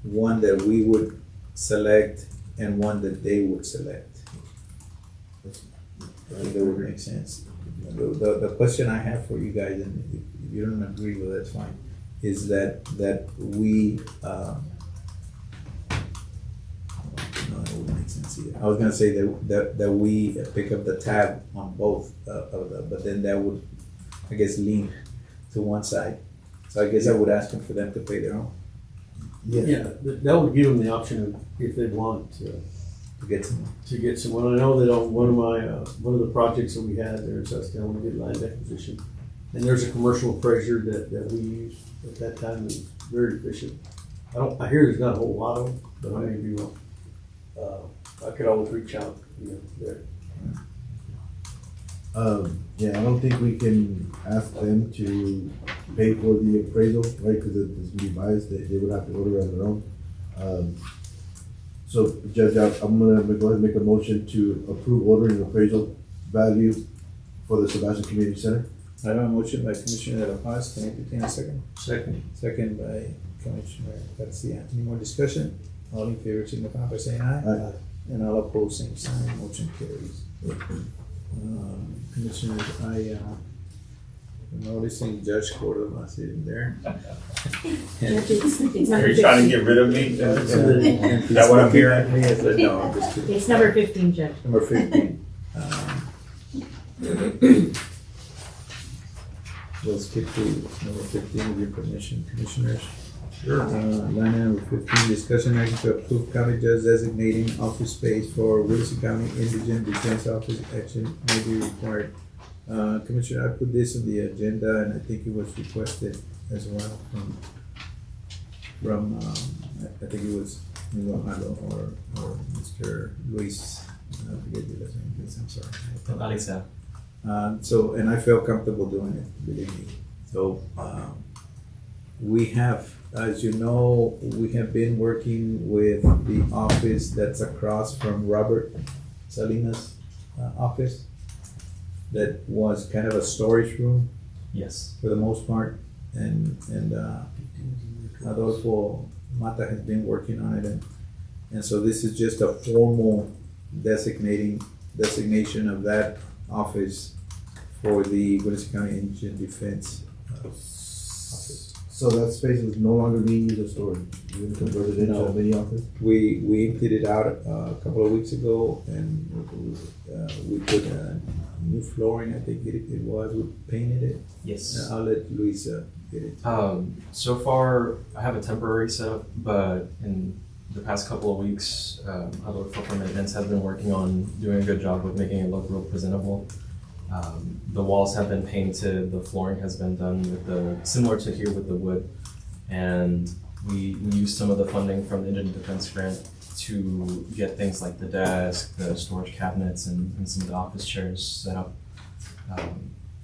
one that we would select and one that they would select. I think that would make sense. The question I have for you guys, and if you don't agree with it, that's fine, is that we, no, it wouldn't make sense either. I was gonna say that we pick up the tab on both of them, but then that would, I guess, lean to one side. So I guess I would ask them for them to pay their own. Yeah, that would give them the option of, if they want To get some. to get someone. I know that on one of the projects that we had there in Susquehanna, we did land acquisition. And there's a commercial appraiser that we used at that time, and was very efficient. I hear there's not a whole lot of them, but I may be wrong. I could always reach out, there. Yeah, I don't think we can ask them to pay for the appraisal, right, because it's gonna be biased, they would have to order on their own. So Judge, I'm gonna go ahead and make a motion to approve ordering an appraisal value for the Sebastian Community Center. I have a motion by Commissioner De La Paz. Can you entertain a second? Second. Second by Commissioner Garcia. Any more discussion? All in favor, signify by saying aye. Aye. And all opposed, same sign. Motion carries. Commissioners, I am noticing Judge Cordova sitting there. It's Are number you trying to 15. get rid of me? Is that what I'm hearing? No, I'm just kidding. It's number 15, Judge. Number 15. We'll skip to number 15 with your permission, Commissioners. Sure. Line number 15, discussion action to approve county judge designating office space for Willacy County Indigent Defense Office. Action may be required. Commissioner, I put this on the agenda, and I think it was requested as well from I think it was Miguel or Mr. Luis. I forget your last name, please. I'm sorry. Alisa. So, and I felt comfortable doing it, believe me. So, we have, as you know, we have been working with the office that's across from Robert Salinas' office. That was kind of a storage room Yes. for the most part, and Adolfo Mata has been working on it, and so this is just a formal designation of that office for the Willacy County Indigent Defense office. So that space is no longer being used as storage, you're gonna convert it into a mini office? We emptied it out a couple of weeks ago, and we put new flooring. I think it was. We painted it. Yes. I'll let Luisa get it. So far, I have a temporary setup, but in the past couple of weeks, other corporate maintenance have been working on doing a good job with making it look real presentable. The walls have been painted, the flooring has been done with similar to here with the wood, and we used some of the funding from the Indigent Defense Grant to get things like the desk, the storage cabinets, and some of the office chairs set up.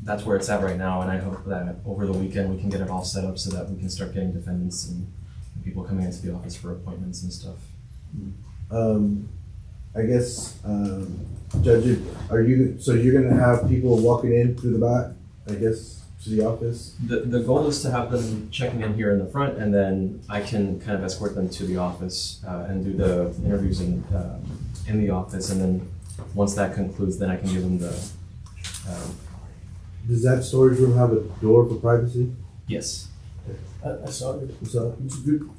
That's where it's at right now, and I hope that over the weekend we can get it all set up so that we can start getting defendants and people coming into the office for appointments and stuff. I guess, Judge, you're gonna have people walking in through the back, I guess, to the office? The goal is to have them checking in here in the front, and then I can kind of escort them to the office and do the interviews in the office, and then once that concludes, then I can give them the. Does that storage room have a door for privacy? Yes. I saw it. What's up? It's good.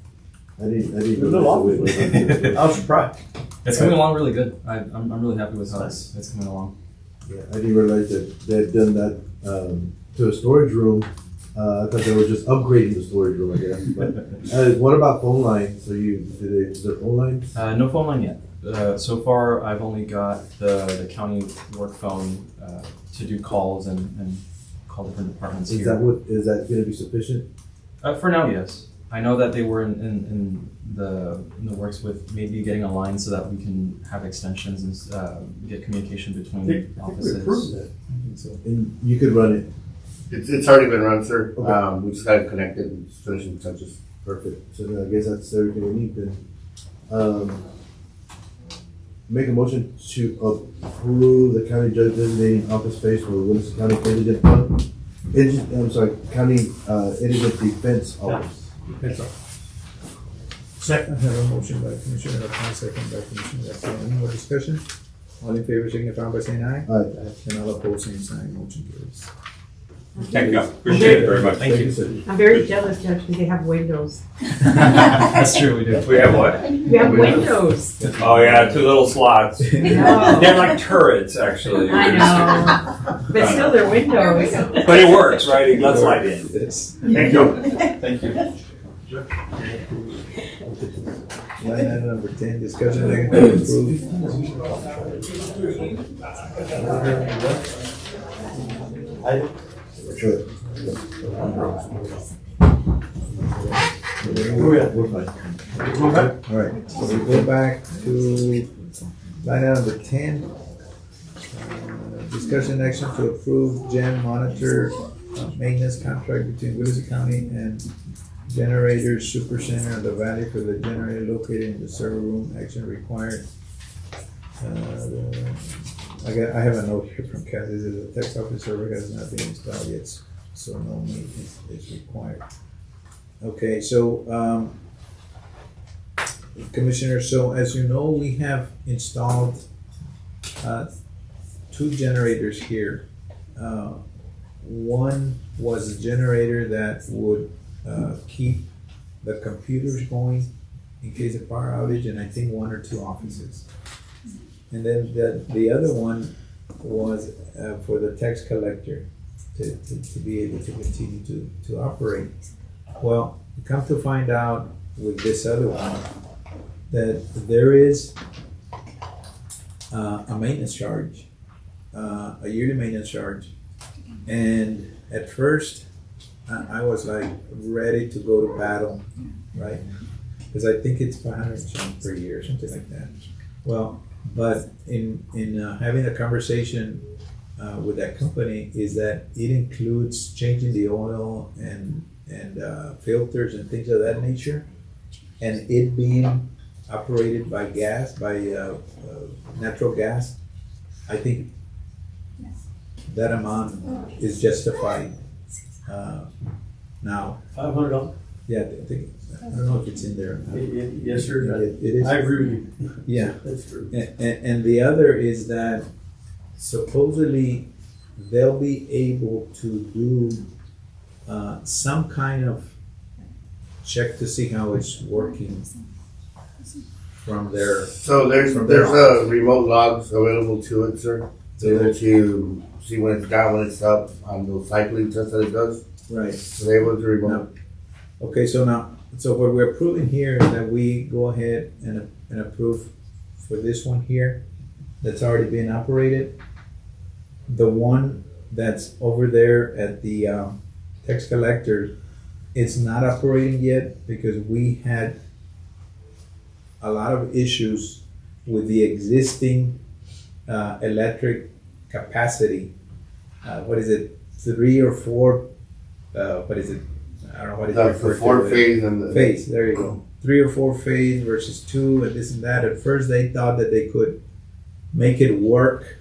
I didn't Good little office. realize I was surprised. It's coming along really good. I'm really happy with how it's coming along. Yeah, I didn't realize that they had done that to a storage room. I thought they were just upgrading the storage room, I guess. But what about phone lines? Is there phone lines? No phone line yet. So far, I've only got the county work phone to do calls and call different departments Is here. is that going to be sufficient? For now, yes. I know that they were in the works with maybe getting a line so that we can have extensions and get communication between I think we offices. approved that. I think so. And you could run it It's already been run, sir. Okay. We just got it connected and just finishing touches. Perfect. So then I guess that's everything we need then. Make a motion to approve the county judge designating office space for Willacy County Indigent Fund. County Indigent Defense Office. That's all. Second, I have a motion by Commissioner Alcantara, second by Commissioner Garcia. Any more discussion? All in favor, signify by saying aye. Aye. And all opposed, same sign, motion carries. Thank you. Appreciate it very much. Thank you, sir. I'm very jealous, Judge, because they have windows. That's true, we do. We have what? We have windows. Oh, yeah, 2 little slots. I know. They're like turrets, actually. I know. But still, they're windows. But it works, right? It lets light in. Yes. Thank you. Thank you. Line item number 10, discussion and approve. Sure. We're fine. All right, so we go back to line item number 10. Discussion action to approve gen monitor maintenance contract between Willacy County and Generator Super Center of the Valley for the generator located in the server room. Action required. I have a note here from Kathy. This is the text office server has not been installed yet, so no maintenance is required. Okay, so Commissioner, so as you know, we have installed 2 generators here. One was a generator that would keep the computers going in case of power outage, and I think 1 or 2 offices. And then the other one was for the tax collector to be able to continue to operate. Well, come to find out with this other one that there is a maintenance charge, a yearly maintenance charge. And at first, I was like ready to go to battle, right? Because I think it's 500 per year, something like that. Well, but in having a conversation with that company is that it includes changing the oil and filters and things of that nature, and it being operated by gas, by natural gas. I think that amount is justified. Now, $500. yeah, I don't know if it's in there. Yes, sir. It is. I agree with you. Yeah. That's true. And the other is that supposedly they'll be able to do some kind of check to see how it's working from their. So there's remote logs available to it, sir. So able to see when it's down, when it's up, on those cycling tests that it does. Right. So they're able to remote. Okay, so what we're approving here is that we go ahead and approve for this one here that's already been operated. The one that's over there at the tax collector, it's not operating yet because we had a lot of issues with the existing electric capacity. What is it, 3 or 4? What is it? I don't know what it's referred to. 4 phase and the phase. There you go. 3 or 4 phase versus 2 and this and that. At first, they thought that they could make it work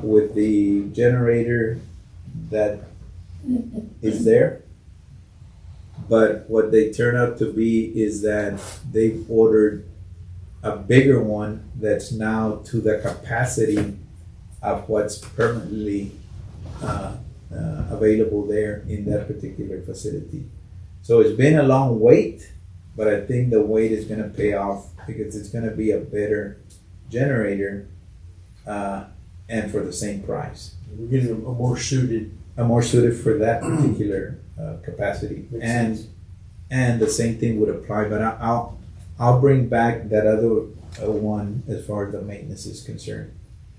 with the generator that is there. But what they turn out to be is that they've ordered a bigger one that's now to the capacity of what's permanently available there in that particular facility. So it's been a long wait, but I think the wait is going to pay off because it's going to be a better generator and for the same price. We're getting a more suited. More suited for that particular capacity, and the same thing would apply. But I'll bring back that other one as far as the maintenance is concerned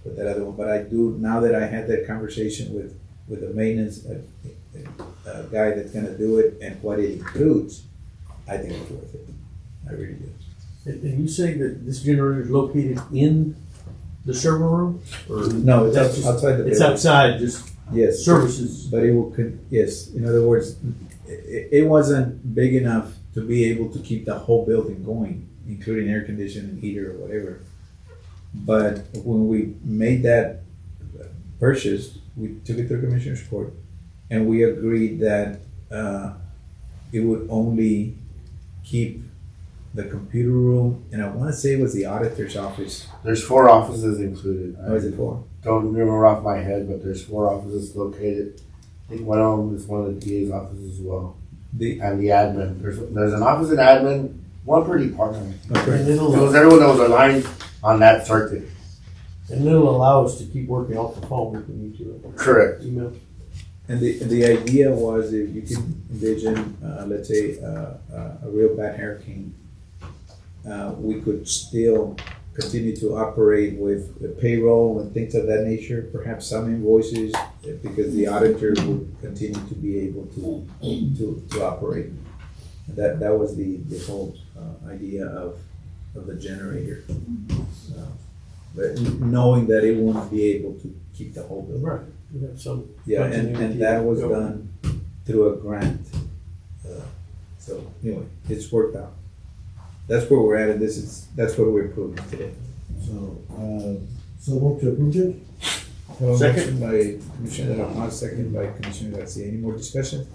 for that other one. But I do, now that I had that conversation with the maintenance guy that's going to do it and what it includes, I think it's worth it. I really do. And you say that this generator is located in the server room, or no? It's outside the building. It's outside, just Yes. services. But it will, yes, in other words, it wasn't big enough to be able to keep the whole building going, including air conditioning, heater, or whatever. But when we made that purchase, we took it to Commissioner's Court, and we agreed that it would only keep the computer room, and I want to say it was the auditor's office. There's 4 offices included. What is it for? Don't remember off my head, but there's 4 offices located. I think one of them is one of the DA's offices as well. And the admin. There's an office in admin, one per department. Okay. And It was everyone that was aligned on that circuit. it'll allow us to keep working off the phone if we need to. Correct. Email. And the idea was if you can envision, let's say, a real bad hurricane, we could still continue to operate with the payroll and things of that nature, perhaps some invoices, because the auditor would continue to be able to operate. That was the whole idea of the generator. But knowing that it won't be able to keep the whole building. Right. We have some. Yeah, continuity and that was going. done through a grant. So anyway, it's worked out. That's where we're at, and that's what we're approving today. So, so move to approve, Judge? Have a Second. motion by Commissioner De La Paz, second by Commissioner Garcia. Any more discussion?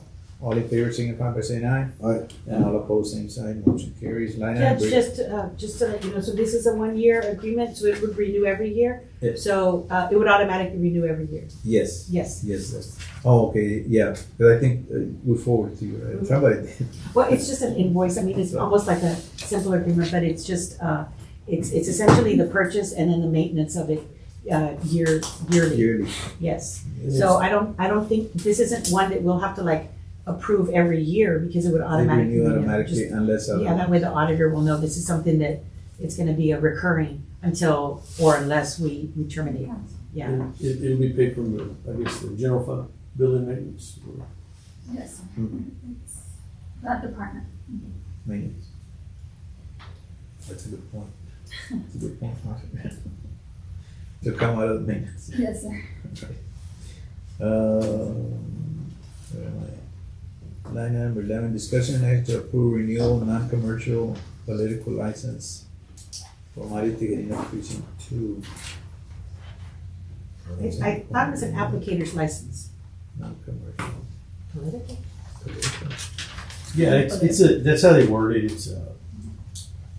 All in favor, signify by saying aye. Aye. And all opposed, same sign. Motion carries. Line Judge, item. just to let you know, so this is a 1-year agreement, so it would renew every year? Yes. So, it would automatically renew every year? Yes. Yes. Yes. Oh, okay. Yeah. Because I think we forwarded to you. Right? Somebody did. Well, it's just an invoice, I mean, it's almost like a simple agreement, but it's just, it's essentially the purchase and then the maintenance of it, yearly, Yearly. yes. So I don't think, this isn't one that we'll have to like approve every year because it would They automatically. renew renew. automatically Just- unless. Yeah, that way the auditor will know this is something that it's gonna be a recurring until, or unless we terminate. Yeah, And it'll be paid from the, I guess, the general fund, building maintenance. Yes, Mhm. it's that department. Maintenance. That's a good point. That's a good point. To come out of the maintenance. Yes, sir. Where am I? Line number 11, discussion and act to approve renewal non-commercial political license for Mario Tiguerino Precinct 2. I thought it was an applicator's license. Non-commercial. Political? Political. Yeah, that's how they word it. It's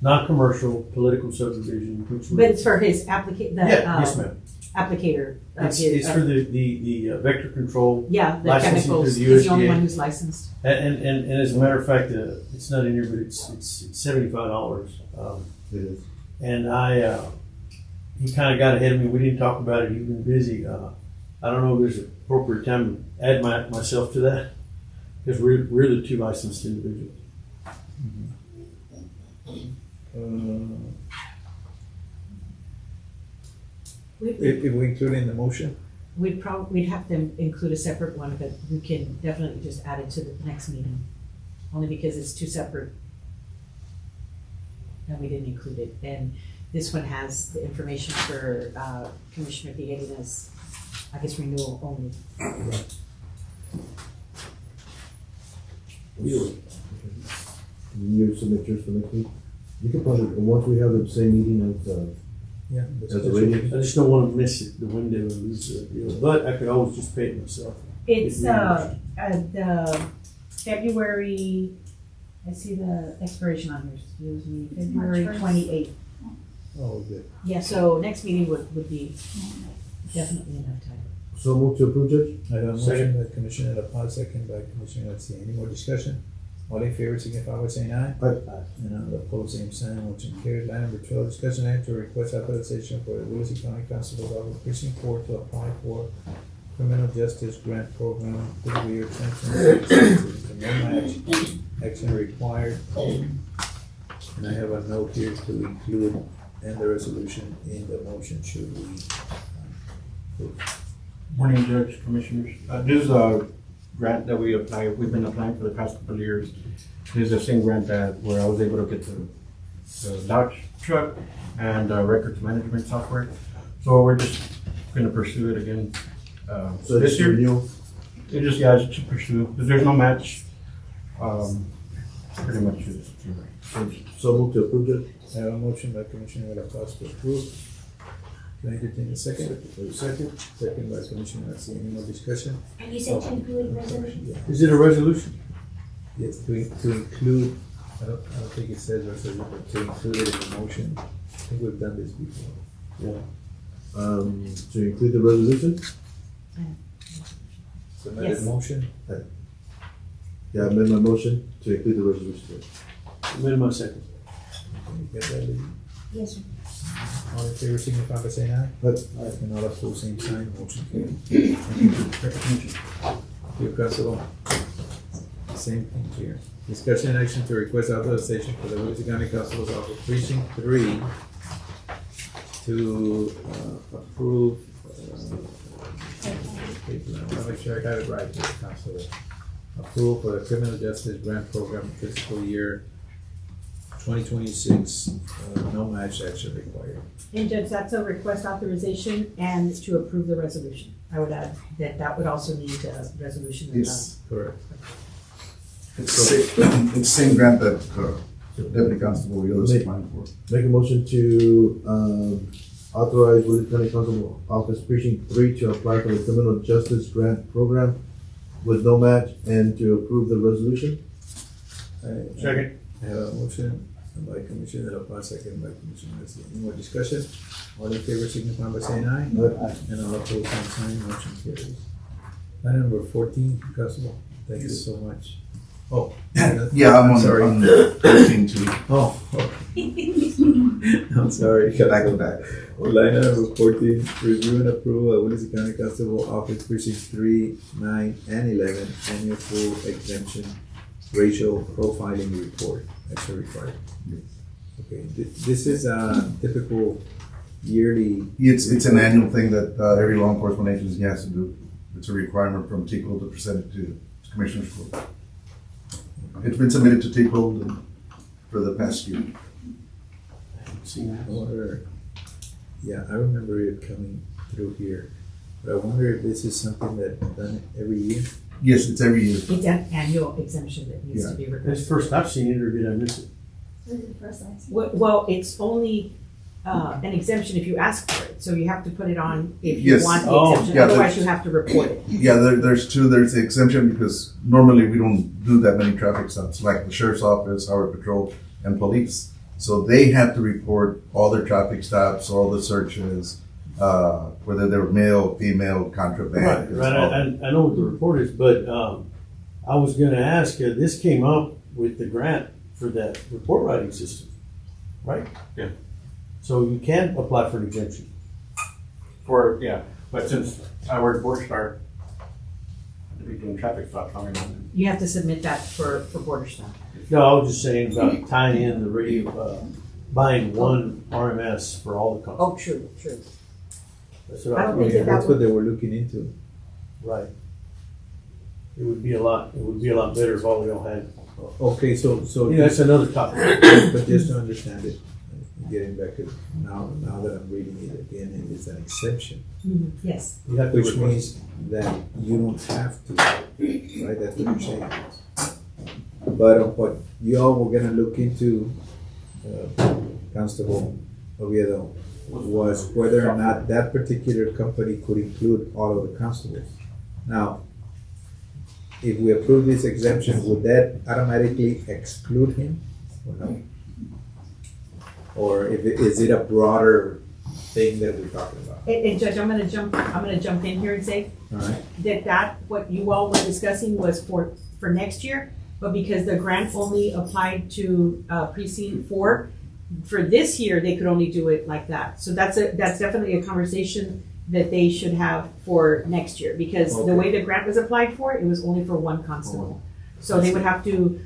non-commercial political subdivision. Which But it's for his yes, ma'am. applicator. of It's his- for the vector control. Yeah, the licensing chemicals, through the he's the only USDA. one who's licensed. And as a matter of fact, it's not in here, but it's $75. It is. And he kind of got ahead of me. We didn't talk about it. He's been busy. I don't know if there's an appropriate time to add myself to that because we're the 2 licensed individuals. If we include it in the motion, We'd have to include a separate one, but we can definitely just add it to the next meeting. Only because it's 2 separate. And we didn't include it. And this one has the information for Commissioner Villegas, I guess renewal only. You submit yours for next week? You can probably, once we have the same meeting as, yeah. as the radio. I just don't want to miss it, the window and lose the deal. But I could always just pay it myself. It's the February, I see the expiration on here, excuse me, February March 1st. 28th. Oh, good. Yeah, so next meeting would be definitely enough time. So move to approve, Judge? I have a Second. motion by Commissioner La Paz, second by Commissioner Garcia. Any more discussion? All in favor, signify by saying aye. Aye. And all opposed, same sign. Motion carries. Line number 12, discussion and act to request authorization for the Willacy County Constable's Office Precinct 4 to apply for criminal justice grant program, fiscal year 2026. No match, action required. And I have a note here to include in the resolution in the motion should we approve. Morning, Judge, Commissioners. This is a grant that we've been applying for the past couple of years. This is the same grant where I was able to get the Dodge truck and records management software. So we're just gonna pursue it again So This it's year, renewal. it just, yeah, it's to pursue, because there's no match. Pretty much is. So move to approve it. I have a motion by Commissioner Alvarez to approve. Can I entertain a second? Second. Second by Commissioner Garcia. Any more discussion? And you said to include resolution? Is it a resolution? Yes, to include, I don't think it says resolution, but to include it in the motion. I think we've done this before. To include the resolution? Submitted Yes. motion. Yeah, I amend my motion to include the resolution. Minimum second. Can you get that, Lizzie? Yes, sir. All in favor, signify by saying aye. Aye. And all opposed, same sign, motion carried. Thank you, Councilor. Same thing here. Discussion and action to request authorization for the Willacy County Council's Office Precinct 3 to approve, I want to make sure I have it right, Councilor. Approval for the Criminal Justice Grant Program fiscal year 2026, no match action required. And Judge, that's a request authorization and to approve the resolution. I would add that that would also need a resolution. Yes. Correct. It's the same grant that Deputy Constable Willacy applied for. Make a motion to authorize Willacy County Council Office Precinct 3 to apply for the Criminal Justice Grant Program with no match and to approve the resolution. Second. I have a motion by Commissioner De La Paz, second by Commissioner Garcia. Any more discussion? All in favor, signify by saying aye. Aye. And all opposed, same sign, motion carries. Item number 14, Constable, thank you Yes. so much. Oh. Yeah, I'm sorry. on 13 too. Oh, I'm sorry. Back to back. Line item 14, review and approval of Willacy County Constable Office Precinct 3, 9, and 11 annual full exemption racial profiling report. That's a required. Okay, this is a typical yearly. It's an annual thing that every law enforcement agency has to do. It's a requirement from TICO to present it to Commissioner's Court. It's been submitted to TICO for the past year. Yeah, I remember it coming through here, but I wonder if this is something that's done every year. Yes, it's every year. It's an annual exemption that needs to be That's requested. first I've seen it, or did I miss it? This is the first I see. Well, it's only an exemption if you ask for it, so you have to put it on if you Yes. want the Oh, exemption, yeah, otherwise there's- you have to report it. Yeah, there's two. There's the exemption because normally we don't do that many traffic stops, like the sheriff's office, our patrol, and police. So they have to report all their traffic stops, all the searches, whether they're male, female, contraband. Right, I know what the report is, but I was gonna ask, this came up with the grant for that report writing system, right? Yeah. So you can apply for an exemption. But since I work Border Star, I have to be doing traffic stops on and on. You have to submit that for border staff. No, I was just saying about tying in the radio, buying one RMS for all the Oh, cars. true. That's what I I don't was think That's what they were looking into. right. It would be a lot better if all we all had. Okay, so Yeah, that's another topic. but just to understand it, getting back to now that I'm reading it again, and it's an exemption, Yes. You have to which request. means that you don't have to, right? That's what you're saying. But what you all were gonna look into, Constable Oviedo, was whether or not that particular company could include all of the constables. Now, if we approve this exemption, would that automatically exclude him or no? Or is it a broader thing that we're talking about? And Judge, I'm gonna jump in here and say All right, that what you all were discussing was for next year, but because the grant only applied to precinct 4, for this year, they could only do it like that. So that's definitely a conversation that they should have for next year, because the Okay. way the grant was applied for, it was only for one constable. So they would have to,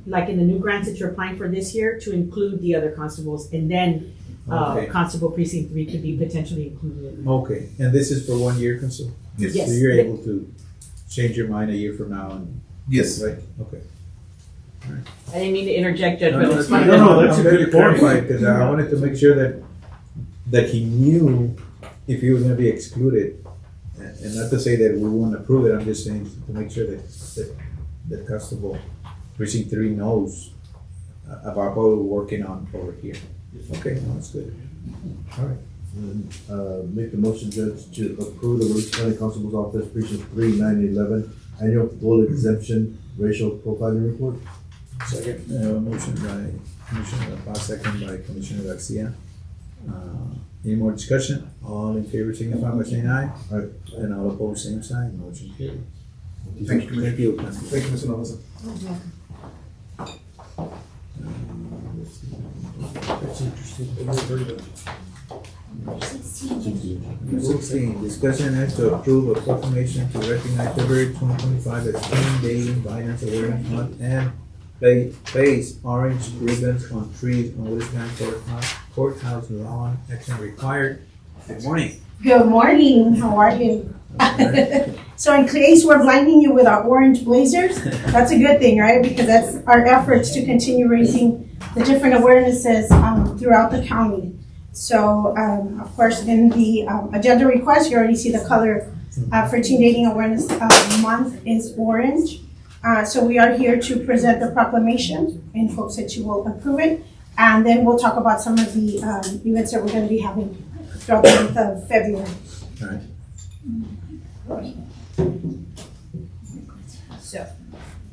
like in the new grants that you're applying for this year, to include the other constables, and then Okay. Constable Precinct 3 could be potentially included. okay, and this is for 1 year, Constable? Yes. Yes. So you're able to change your mind a year from now and, Yes. right, okay. I didn't mean to interject, Judge, but No, it's fine. No, that's I'm a very good point. clarified, because I wanted to make sure that he knew if he was gonna be excluded, And not to say that we won't approve it, I'm just saying to make sure that Constable Precinct 3 knows about what we're working on over here. Okay, no, that's good. All right. Make the motion, Judge, to approve the Willacy County Constable's Office Precinct 3, 9/11 annual full exemption racial profiling report. Second. Motion by Commissioner La Paz, second by Commissioner Garcia. Any more discussion? All in favor signify by saying aye. Aye. And all opposed, same sign. Motion carries. Thank you, Commissioner. Thank you, Constable. Thank you, Mr. Mendoza. Number 16. Number 16, discussion and act to approve a proclamation to recognize February 2025 as Teen Dating Violence Awareness Month and place orange ribbons on trees on Willacy County Courthouse lawn. Action required. Good morning. Good morning, how are you? So in case we're blinding you with our orange blazers, that's a good thing, right? Because that's our efforts to continue raising the different awarenesses throughout the county. So of course in the agenda request, you already see the color for Teen Dating Awareness Month is orange. So we are here to present the proclamation in hopes that you will approve it. And then we'll talk about some of the events that we're going to be having throughout the month of February. All right. So,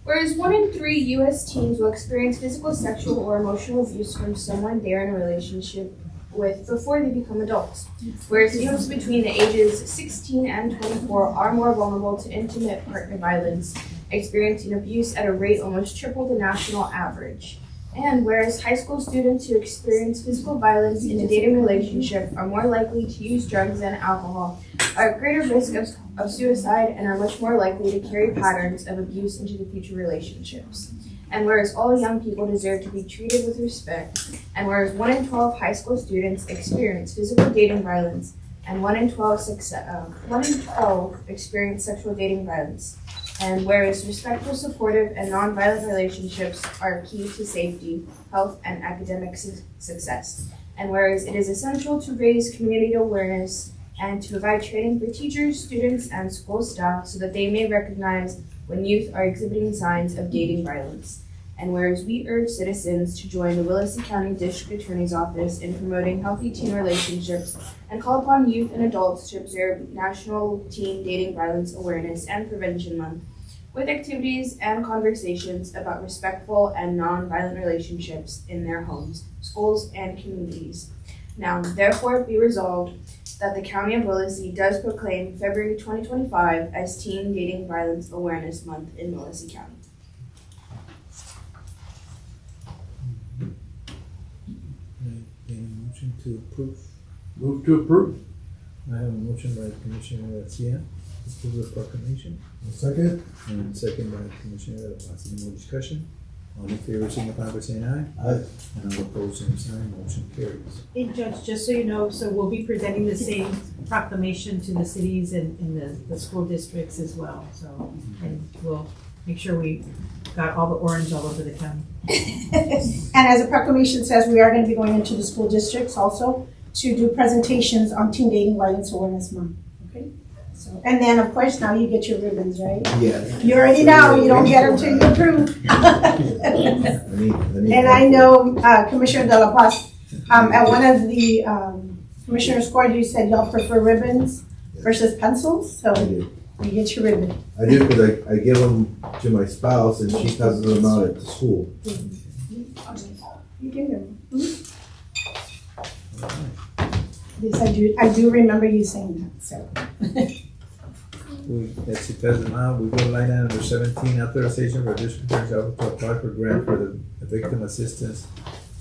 whereas 1 in 3 U.S. teens will experience physical, sexual, or emotional abuse from someone they are in a relationship with before they become adults. Whereas youths between the ages 16 and 24 are more vulnerable to intimate partner violence, experiencing abuse at a rate almost triple the national average. And whereas high school students who experience physical violence in a dating relationship are more likely to use drugs and alcohol, are at greater risk of suicide, and are much more likely to carry patterns of abuse into the future relationships. And whereas all young people deserve to be treated with respect, and whereas 1 in 12 high school students experience physical dating violence, and 1 in 12 experience sexual dating violence. And whereas respectful, supportive, and nonviolent relationships are key to safety, health, and academic success. And whereas it is essential to raise community awareness and to provide training for teachers, students, and school staff so that they may recognize when youth are exhibiting signs of dating violence. And whereas we urge citizens to join the Willacy County District Attorney's Office in promoting healthy teen relationships and call upon youth and adults to observe National Teen Dating Violence Awareness and Prevention Month with activities and conversations about respectful and non-violent relationships in their homes, schools, and communities. Now, therefore, be resolved that the County of Willacy does proclaim February 2025 as Teen Dating Violence Awareness Month in Willacy County. Any motion to approve? Move to approve. I have a motion by Commissioner Garcia to approve the proclamation, Second. and second by Commissioner La Paz. Any more discussion? All in favor signify by saying aye. Aye. And all opposed, same sign. Motion carries. Hey, Judge, just so you know, so we'll be presenting the same proclamation to the cities and the school districts as well, so, and we'll make sure we got all the orange all over the county. And as the proclamation says, we are going to be going into the school districts also to do presentations on Teen Dating Violence Awareness Month. Okay. So, and then of course now you get your ribbons, right? Yes. You already know you don't get them till you approve. And I know Commissioner De La Paz, at one of the commissioners' court, you said y'all prefer ribbons versus pencils, so you get your ribbon. I do, because I give them to my spouse and she passes them out at the school. You give them. Yes, I do remember you saying that, so. Let's see, pass them out. We go line item number 17, authorization for district attorney's office to apply for grant for the Victim Assistance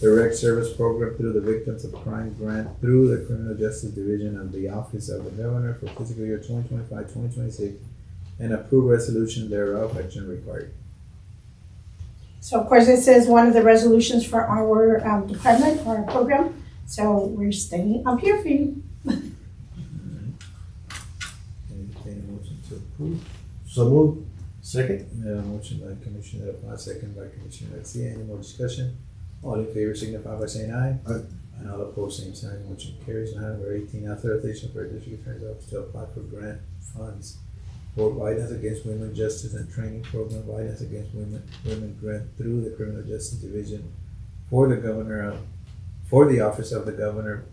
Direct Service Program through the Victims of Crime Grant through the Criminal Justice Division of the Office of the Governor for fiscal year 2025-2026 and approve resolution thereof. Action required. So of course, this is one of the resolutions for our department, for our program. So we're staying up here for you. Any motion to approve? So move. Second. Motion by Commissioner La Paz, second by Commissioner Garcia. Any more discussion? All in favor signify by saying aye. Aye. And all opposed, same sign, motion carries. Item number 18, authorization for district attorney's office to apply for grant funds for Violence Against Women Justice and Training Program, Violence Against Women grant through the Criminal Justice Division for the governor, for the office of the governor,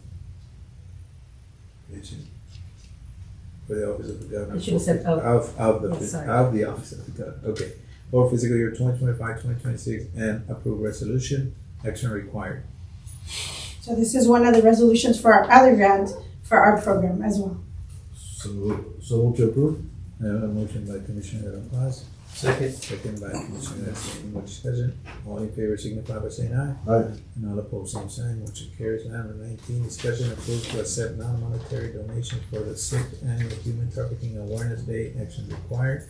for the office of the governor. You should have said of. Of the office of the governor, okay. For fiscal year 2025-2026 and approve resolution, action required. So this is one of the resolutions for our other grant for our program as well. So move to approve? I have a motion by Commissioner La Paz, Second. second by Commissioner Garcia. Any more discussion? All in favor signify by saying aye. Aye. And all opposed, same sign, motion carries. Item number 19, discussion approved to accept non-monetary donations for the 6th Annual Human Trafficking Awareness Day, action required.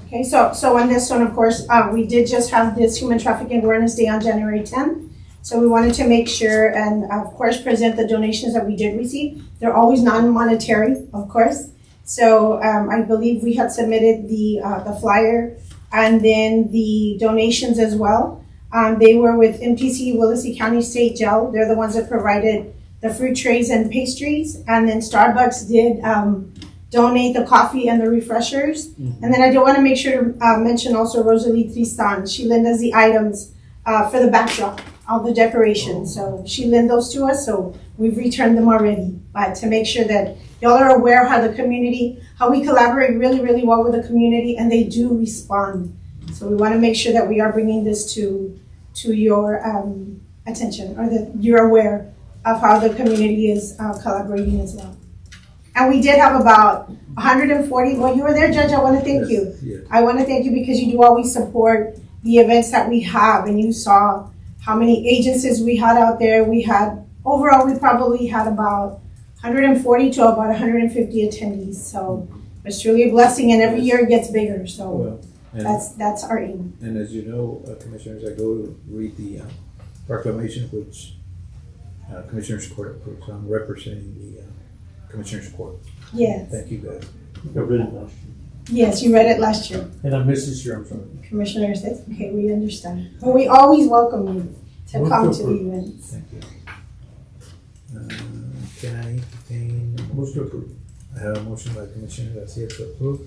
Okay, so on this one, of course, we did just have this Human Trafficking Awareness Day on January 10th. So we wanted to make sure and, of course, present the donations that we did receive. They're always non-monetary, of course. So I believe we had submitted the flyer and then the donations as well. They were with MTC Willacy County State Jail. They're the ones that provided the fruit trays and pastries. And then Starbucks did donate the coffee and the refreshers. Mm-hmm. And then I do want to make sure to mention also Rosalie Tristan. She lent us the items for the backdrop, all the decorations. So she lent those to us, so we've returned them already. But to make sure that y'all are aware how the community, how we collaborate really, really well with the community, and they do respond. So we want to make sure that we are bringing this to your attention, or that you're aware of how the community is collaborating as well. And we did have about 140, well, you were there, Judge, I want to thank you. Yes. I want to thank you because you do always support the events that we have, and you saw how many agencies we had out there. We had, overall, we probably had about 140 to about 150 attendees. So it's truly a blessing, and every year it gets bigger. So that's our aim. And as you know, Commissioners, I go to read the proclamation which Commissioners Court approved. So I'm representing the Commissioners Court. Yes. Thank you, guys. I read it last year. Yes, you read it last year. And I missed this year, I'm sorry. Commissioner says, okay, we understand. But we always welcome you to come to the events. Thank you. Can I entertain a motion to approve? I have a motion by Commissioner Garcia to approve.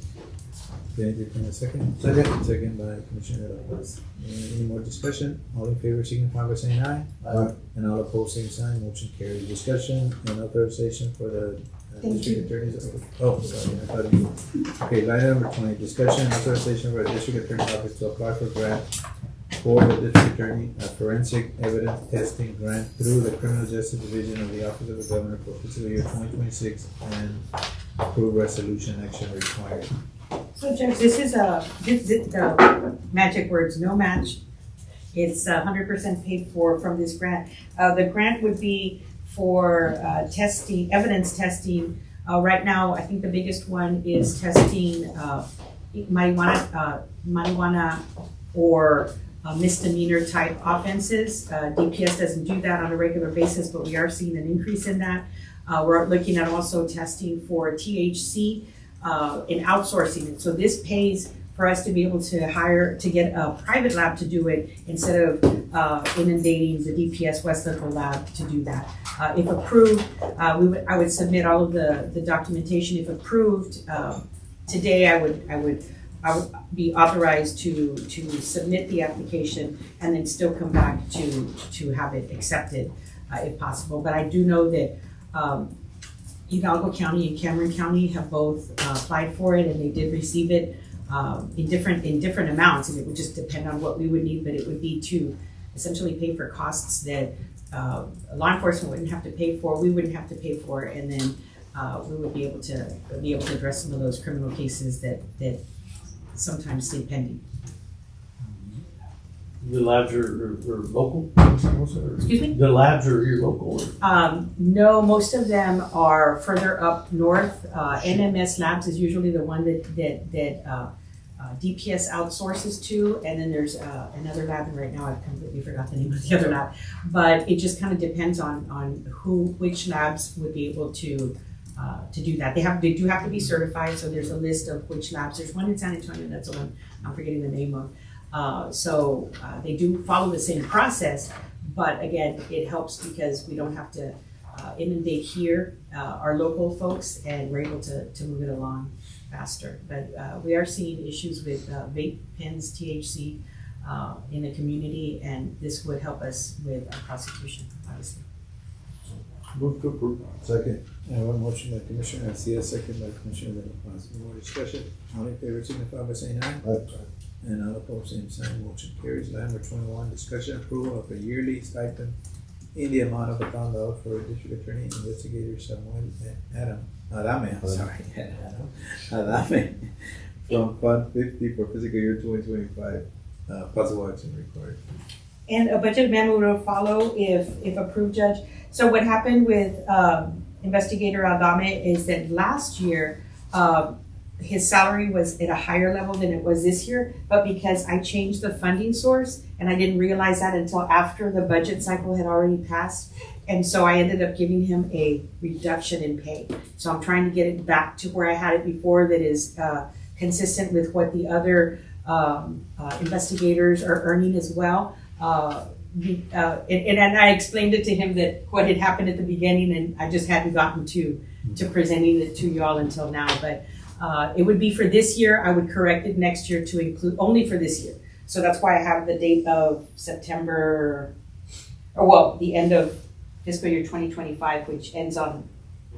Can I entertain a second? Second by Commissioner La Paz. Any more discussion? All in favor signify by saying aye. Aye. And all opposed, same sign. Motion carries. Discussion and authorization for the district attorney's office. Oh, sorry, I thought it. Okay, line number 20. Discussion and authorization for the district attorney's office to apply for grant for the district attorney, a forensic evidence testing grant through the Criminal Justice Division of the Office of the Governor for fiscal year 2026 and approve resolution, action required. So Judge, this is the magic words, no match. It's 100% paid for from this grant. The grant would be for testing, evidence testing. Right now, I think the biggest one is testing marijuana or misdemeanor type offenses. DPS doesn't do that on a regular basis, but we are seeing an increase in that. We're looking at also testing for THC in outsourcing it. So this pays for us to be able to get a private lab to do it instead of inundating the DPS West Local lab to do that. If approved, I would submit all of the documentation. If approved today, I would be authorized to submit the application and then still come back to have it accepted if possible. But I do know that Hidalgo County and Cameron County have both applied for it, and they did receive it in different amounts, and it would just depend on what we would need, but it would be to essentially pay for costs that law enforcement wouldn't have to pay for, we wouldn't have to pay for, and then we would be able to address some of those criminal cases that sometimes stay pending. The labs are local? Excuse me? The labs are here local? No, most of them are further up north. NMS Labs is usually the one that DPS outsources to, and then there's another lab, and right now I've completely forgot the name of the other lab. But it just kind of depends on which labs would be able to do that. They do have to be certified, so there's a list of which labs. There's one in San Antonio, that's the one I'm forgetting the name of. So they do follow the same process, But again, it helps because we don't have to inundate here our local folks, and we're able to move it along faster. But we are seeing issues with vape pens, THC in the community, and this would help us with our prosecution, obviously. Move to approve. Second. I have a motion by Commissioner Garcia, second by Commissioner De La Paz. Any more discussion? All in favor signify by saying aye. And all opposed, same sign. Motion carries. Item number 21, discussion approval of a yearly stipend in the amount of $1,000 for District Attorney Investigator Samuel Adame, from Fund 50 for fiscal year 2025. Possible action required. And a budget amendment will follow if approved, Judge. So what happened with Investigator Adame is that last year, his salary was at a higher level than it was this year, but because I changed the funding source, and I didn't realize that until after the budget cycle had already passed, and so I ended up giving him a reduction in pay. So I'm trying to get it back to where I had it before, that is consistent with what the other investigators are earning as well. And I explained it to him that what had happened at the beginning, and I just hadn't gotten to presenting it to you all until now. But it would be for this year. I would correct it next year to include only for this year. So that's why I have the date of September, or well, the end of fiscal year 2025, which ends on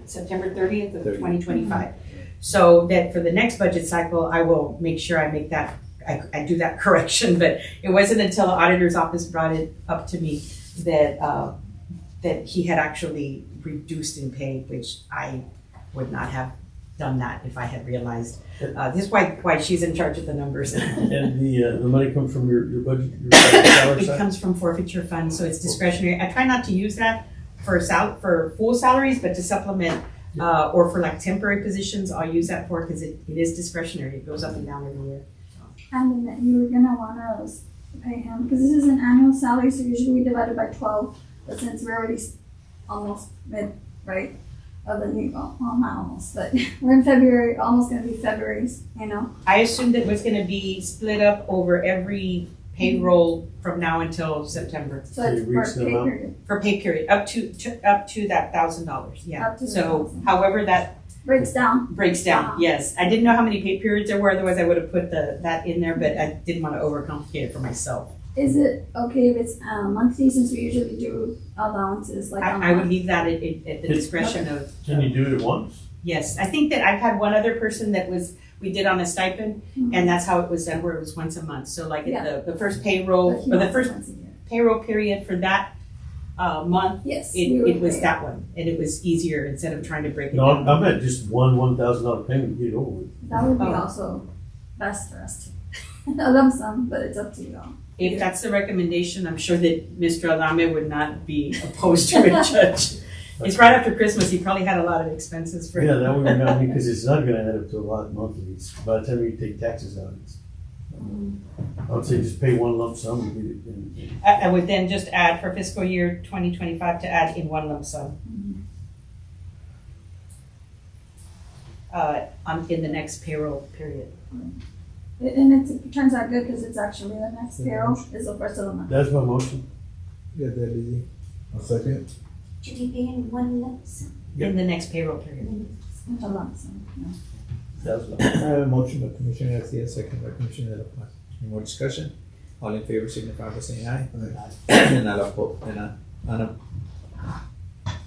September 30th of 2025. So that for the next budget cycle, I will make sure I make that, I do that correction. But it wasn't until the auditor's office brought it up to me that that he had actually reduced in pay, which I would not have done that if I had realized. This is why she's in charge of the numbers. And the money comes from your budget, your salary It side? comes from forfeiture funds, so it's discretionary. I try not to use that for full salaries, but to supplement or for like temporary positions, I'll use that for, because it is discretionary. It goes up and down every year. And then you're gonna wanna pay him, because this is an annual salary, so usually we divide it by 12, but since we're already almost mid, right, of the new, well, not almost, but we're in February, almost gonna be February's, you know? I assumed it was gonna be split up over every payroll from now until September. So it's for pay period. For pay period, up to that $1,000, yeah. Up to the So 1,000. however that Breaks down. breaks down, yes. I didn't know how many pay periods there were, otherwise I would have put that in there, but I didn't want to overcomplicate it for myself. Is it okay if it's monthly, since we usually do allowances like on I would leave that at the discretion of. Can you do it at once? Yes, I think that I've had one other person that we did on a stipend, and that's how it was done, where it was once a month. So like at the first payroll, or the first payroll period for that month, yes, it was that one, and it was easier instead of trying to break it No, down. I meant just $1,000 payment to get it over with. That would be also best for us too. A lump sum, but it's up to you all. If that's the recommendation, I'm sure that Mr. Adame would not be opposed to it, Judge. It's right after Christmas, he probably had a lot of expenses for. Yeah, that would be not me, because it's not gonna add up to a lot monthly. By the time you take taxes out, I would say just pay one lump sum and get it. I would then just add for fiscal year 2025 to add in one lump sum. In the next payroll period. And it turns out good, because it's actually the next payroll is the first of the month. That's my motion. Got that, Lizzie? A second. To be paid in one lump sum. In the next payroll period. A lump sum, yeah. I have a motion by Commissioner Garcia, second by Commissioner De La Paz. Any more discussion? All in favor signify by saying aye. And all opposed,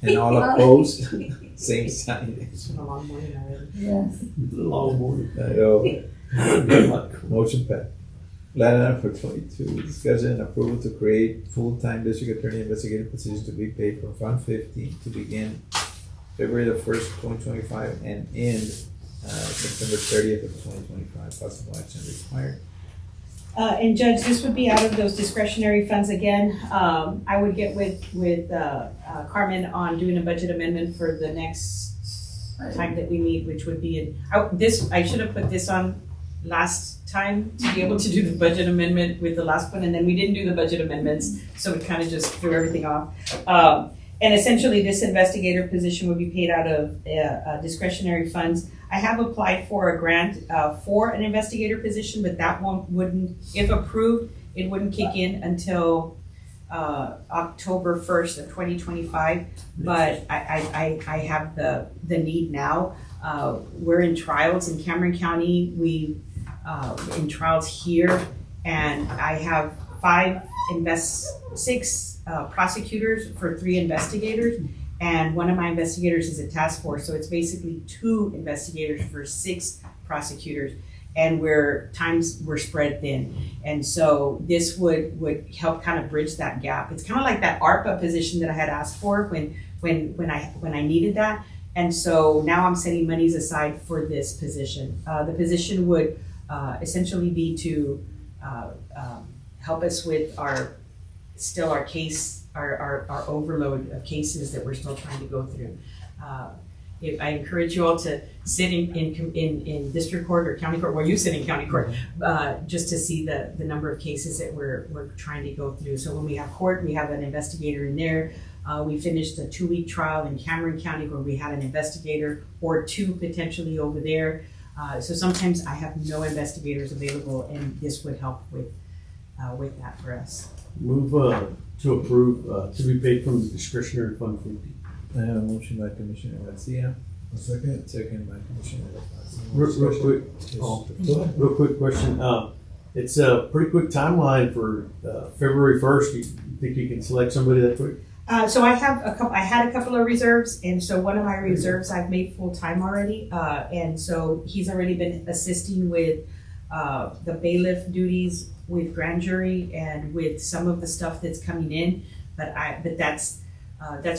and all opposed, same sign. It's been a long morning already. Yes. Long morning. Motion passed. Line item for 22, discussion and approval to create full-time district attorney investigative position to be paid from Fund 50 to begin February the 1st, 2025 and end September 30th of 2025. Possible action required. And Judge, this would be out of those discretionary funds again. I would get with Carmen on doing a budget amendment for the next time that we meet, which would be I should have put this on last time to be able to do the budget amendment with the last one, and then we didn't do the budget amendments, so it kind of just threw everything off. And essentially, this investigator position would be paid out of discretionary funds. I have applied for a grant for an investigator position, but that one wouldn't, if approved, it wouldn't kick in until October 1st of 2025, but I have the need now. We're in trials in Cameron County. We in trials here, and I have six prosecutors for 3 investigators, and one of my investigators is a task force, so it's basically 2 investigators for 6 prosecutors, and we're spread thin, and so this would help kind of bridge that gap. It's kind of like that ARPA position that I had asked for when I needed that, and so now I'm setting monies aside for this position. The position would essentially be to help us with our overload of cases that we're still trying to go through. I encourage you all to sit in district court or county court, where you sit in county court, just to see the number of cases that we're trying to go through. So when we have court, we have an investigator in there. We finished a 2-week trial in Cameron County where we had an investigator or 2 potentially over there. So sometimes I have no investigators available, and this would help with that for us. Move to approve to be paid from the discretionary fund 50. I have a motion by Commissioner Garcia. A second. Second by Commissioner Alfonso. Real quick question. It's a pretty quick timeline for February 1st. You think you can select somebody that quick? So I had a couple of reserves, and so one of my reserves I've made full time already, and so he's already been assisting with the bailiff duties, with grand jury, and with some of the stuff that's coming in. But that's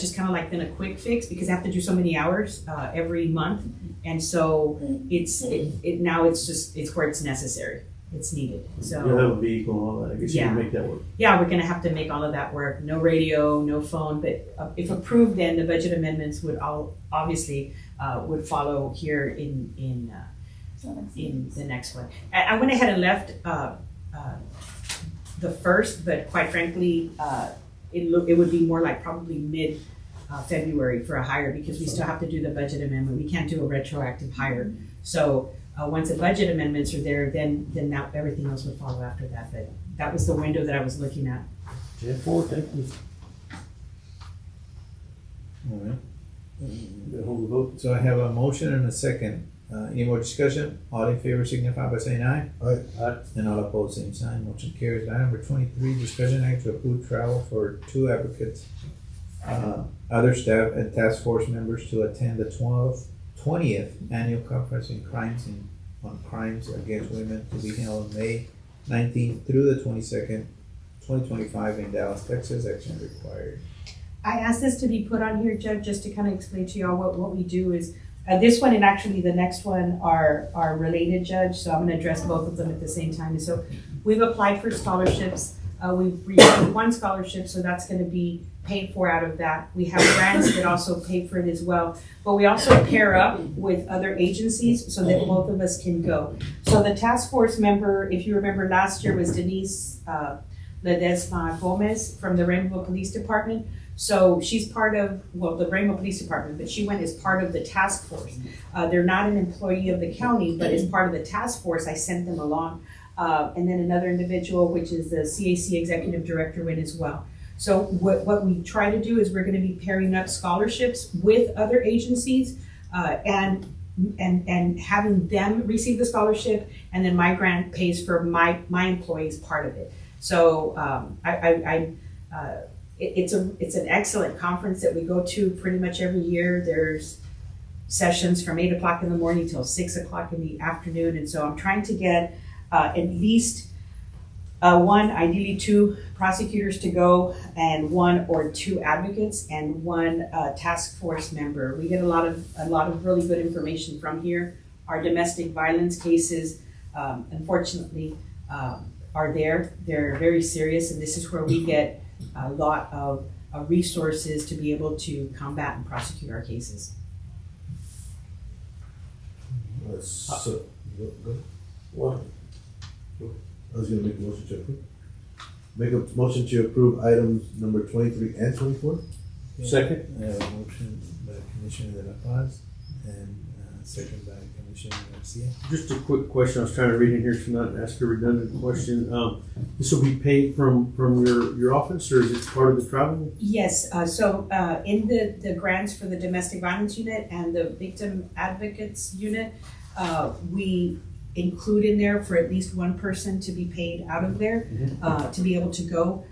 just kind of like been a quick fix because I have to do so many hours every month, and so it's where it's necessary. It's needed. So you'll have a vehicle and all that. I guess you can make that work. Yeah, we're going to have to make all of that work. No radio, no phone, but if approved, then the budget amendments would obviously would follow here in the next one. I went ahead and left the first, but quite frankly, it would be more like probably mid February for a hire because we still have to do the budget amendment. We can't do a retroactive hire. So once the budget amendments are there, then now everything else would follow after that. But that was the window that I was looking at. J4, thank you. All right. Hold the vote. So I have a motion and a second. Any more discussion? All in favor signify by saying aye. Aye. And all opposed, same sign. Motion carries. Item number 23, discussion act to approve travel for 2 advocates, other staff and task force members to attend the 20th annual conference on crimes against women to be held on May 19th through the 22nd, 2025 in Dallas, Texas. Action required. I asked this to be put on here, Judge, just to kind of explain to y'all what we do is this one and actually the next one are related, Judge. So I'm going to address both of them at the same time. So we've applied for scholarships. We've received 1 scholarship, so that's going to be paid for out of that. We have grants that also pay for it as well. But we also pair up with other agencies so that both of us can go. So the task force member, if you remember last year, was Denise Ledesma Gomez from the Rainbow Police Department. So she's part of, the Rainbow Police Department, but she went as part of the task force. They're not an employee of the county, but as part of the task force, I sent them along. And then another individual, which is the CAC Executive Director, went as well. So what we try to do is we're going to be pairing up scholarships with other agencies and having them receive the scholarship, and then my grant pays for my employees part of it. So it's an excellent conference that we go to pretty much every year. There's sessions from 8 o'clock in the morning till 6 o'clock in the afternoon, and so I'm trying to get at least 1, ideally 2 prosecutors to go, and 1 or 2 advocates, and 1 task force member. We get a lot of really good information from here. Our domestic violence cases, unfortunately, are there. They're very serious, and this is where we get a lot of resources to be able to combat and prosecute our cases. What? I was gonna make a motion to approve. Make a motion to approve items number 23 and 24. Second. I have a motion by Commissioner De La Paz and Second by Commissioner Garcia. Just a quick question, I was trying to read in here, so not ask a redundant question. This will be paid from your office, or is it part of the travel? Yes, so in the grants for the domestic violence unit and the victim advocates unit, we include in there for at least one person to be paid out of there, to be able to go.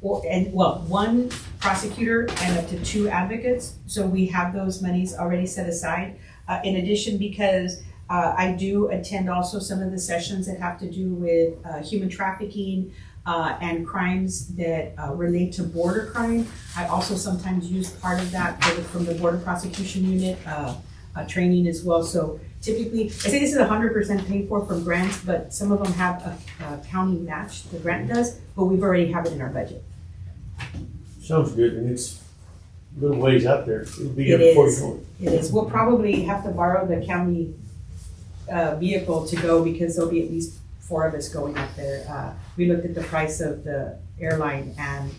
One prosecutor and up to 2 advocates. So we have those monies already set aside. In addition, because I do attend also some of the sessions that have to do with human trafficking and crimes that relate to border crime. I also sometimes use part of that from the border prosecution unit training as well. So typically, I say this is 100% paid for from grants, but some of them have a county match, the grant does, but we've already have it in our budget. Sounds good, and it's a little ways out there. It'll be It here before you is. know it. It is. We'll probably have to borrow the county vehicle to go because there'll be at least 4 of us going up there. We looked at the price of the airline and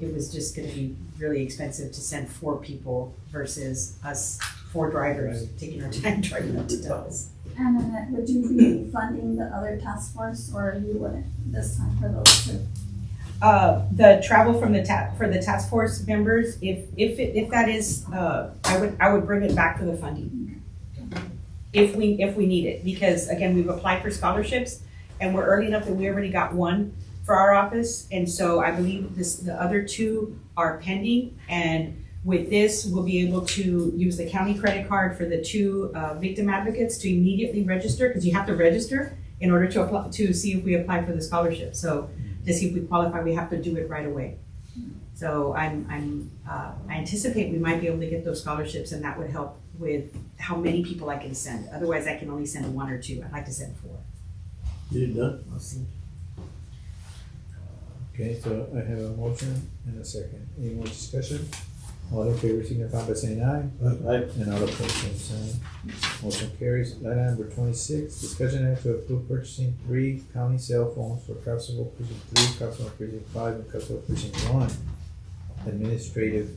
it was just gonna be really expensive to send 4 people versus us 4 drivers taking our time driving up to Dallas. And then would you be funding the other task force, or you wouldn't this time for those 2? The travel from for the task force members, if that is, I would bring it back for the funding. If we need it, because again, we've applied for scholarships and we're early enough that we already got 1 for our office. And so I believe the other 2 are pending. And with this, we'll be able to use the county credit card for the 2 victim advocates to immediately register, because you have to register in order to apply, to see if we apply for the scholarship. So to see if we qualify, we have to do it right away. So I anticipate we might be able to get those scholarships, and that would help with how many people I can send. Otherwise, I can only send 1 or 2. I'd like to send 4. Get it done. Awesome. Okay, so I have a motion and a second. Any more discussion? All in favor signify by saying aye. Aye. And all opposed, same sign. Motion carries. Item number 26, discussion and to approve purchasing 3 county cell phones for Constable Precinct 3, Constable Precinct 5, and Constable Precinct 1. Administrative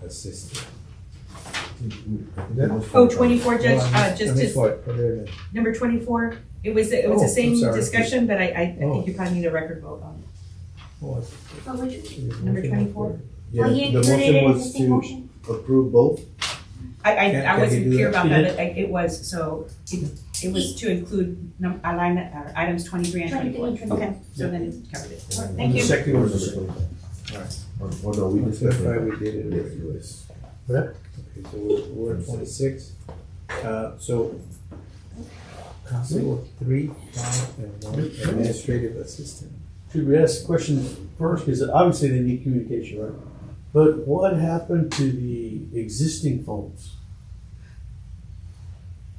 assistant. Oh, 24, Judge, just missed to, what? What did I miss? number 24, it was Oh, the I'm same sorry. discussion, but I Oh. think you probably need a record vote on it. Oh, Oh, which, Number motion 24? for- well, he Yeah, the included motion it in the was same to motion. approve both. I Can wasn't we do clear that? about that, but it was, so it was to include items 23 and 24. 23 and 24. Okay, so then it covered it. And Thank the you. second one was the same. Or no, we That's discussed why that. we did it already, Lewis. What? Okay, so we're at 26. So Constable 3, 5, and 1 administrative assistant. Should we ask questions first? Because obviously they need communication, right? But what happened to the existing phones?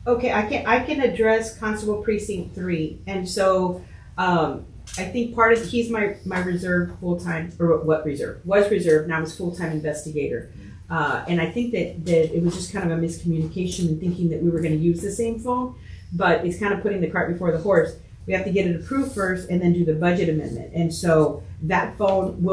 Okay, I can address Constable Precinct 3, and so, I think part of, he's my reserve full-time, or what reserve, was reserve, now is full-time investigator. And I think that it was just kind of a miscommunication in thinking that we were gonna use the same phone, but it's kind of putting the cart before the horse. We have to get it approved first and then do the budget amendment. And so that phone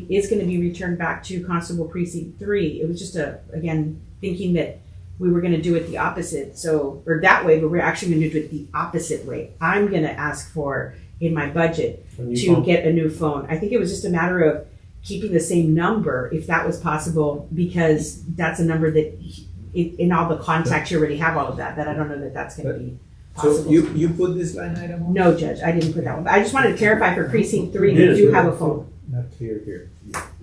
is gonna be returned back to Constable Precinct 3. It was just again, thinking that we were gonna do it the opposite, or that way, but we're actually gonna do it the opposite way. I'm gonna ask for, in my budget, to get a new phone. I think it was just a matter of keeping the same number, if that was possible, because that's a number that, in all the contacts, you already have all of that I don't know that that's gonna be possible. So you put this line item on? No, Judge, I didn't put that one. I just wanted to clarify for Precinct 3, we Yes, do yes. have a phone. Not clear here.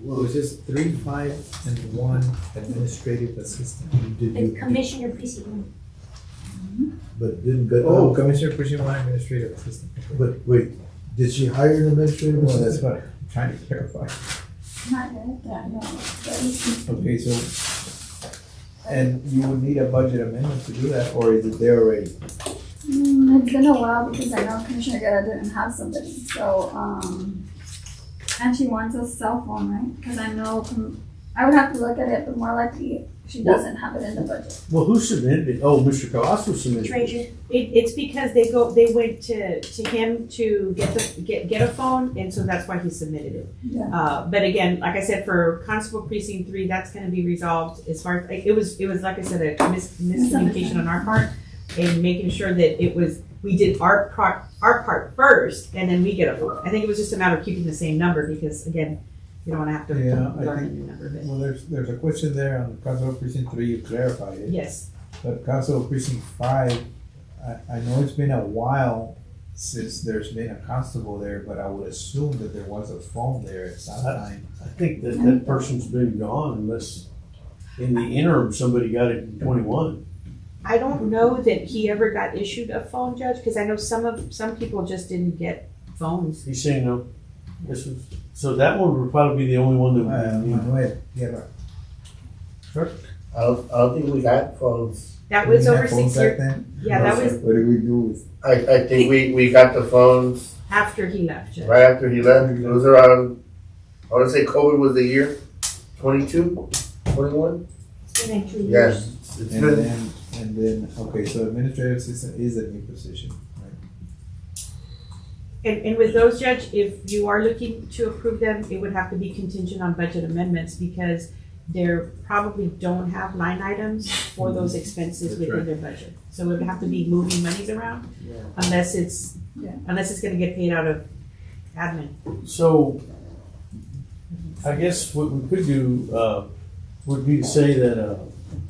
Well, it was just 3, 5, and 1 administrative assistant. The Commissioner Precinct 1. But didn't go. Oh, Commissioner Precinct 1 administrative assistant. Okay. But wait, did she hire an administrative Well, that's assistant? what I'm trying to clarify. Not yet, no. Okay, so, and you would need a budget amendment to do that, or is it there already? It's been a while because I know Commissioner Guerra didn't have somebody, so, and she wants a cell phone, right? Because I know I would have to look at it, but more likely she doesn't have it in the budget. Well, who submitted it? Oh, Mr. Cavazos submitted it. Treasurer. It's because they went to him to get a phone, and so that's why he submitted it. Yeah. But again, like I said, for Constable Precinct 3, that's gonna be resolved as far as, like, it was like I said, a miscommunication on our part, and making sure that we did our part first, and then we get a phone. I think it was just a matter of keeping the same number, because again, you don't wanna have to Yeah, I learn a think- new number, but, Well, there's a question there on Council Precinct 3, you clarified it. yes. But Council Precinct 5, I know it's been a while since there's been a constable there, but I would assume that there was a phone there at some time. I think that person's been gone unless in the interim, somebody got it in 21. I don't know that he ever got issued a phone, Judge, because I know some people just didn't get phones. He's saying no. So that one would probably be the only one that would be. Manuel, yeah, Sure. I don't think we got phones. That was we had over phones 6 back years. then? Yeah, that was What did we do with? I think we got the phones after he left, Judge. right after he left. It was around, I want to say COVID was the year, 22, 21? It's been like 2 years. Yes. It's been, And then, okay, so administrative assistant is a new position, right? And with those, Judge, if you are looking to approve them, it would have to be contingent on budget amendments, because they probably don't have line items for those expenses That's within right. their budget. So it would have to be moving monies around, unless it's gonna get paid out of admin. So I guess what we could do would be to say that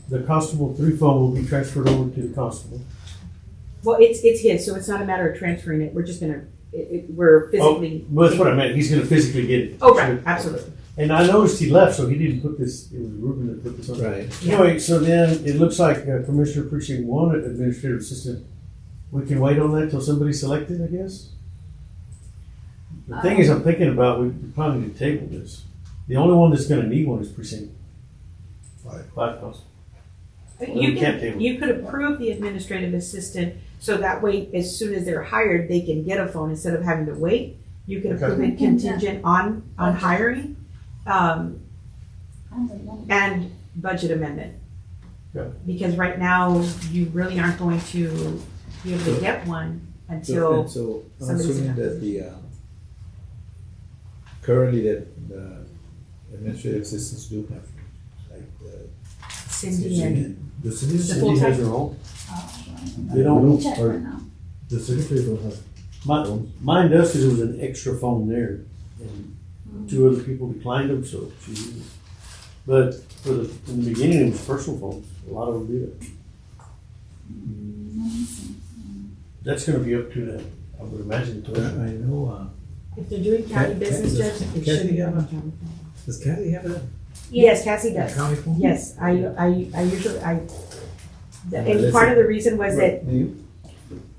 the Constable 3 phone will be transferred over to the Constable. Well, it's his, so it's not a matter of transferring it, we're just gonna, we're physically. Well, that's what I meant. He's going to physically get it. Oh, right, absolutely. And I noticed he left, so he didn't put this. It was Ruben that put this on. Right. Anyway, so then it looks like Commissioner Precinct 1, Administrative Assistant. We can wait on that till somebody's selected, I guess. The thing is, I'm thinking about we probably need to table this. The only one that's going to need one is Precinct 5 Constable. You could approve the administrative assistant, so that way, as soon as they're hired, they can get a phone instead of having to wait. You can approve it contingent on hiring, and budget amendment. Yeah. Because right now, you really aren't going to be able to get one until So I'm somebody's assuming in that the, currently that the administrative assistants do have, like, the. Cindy and. The The city, full Cindy has time? her own. They don't- check right now. The secretary don't have. Mine does because it was an extra phone there. And 2 other people declined them, so she used it. But in the beginning, it was personal phones. A lot of them do that. That's going to be up to them, I would imagine. I know, If they're doing county business, Judge, it Kathy should be have on a- county phone. does Kathy have a Yes, Cassie does. county phone? Yes, I usually, and part of the reason was that, Do you?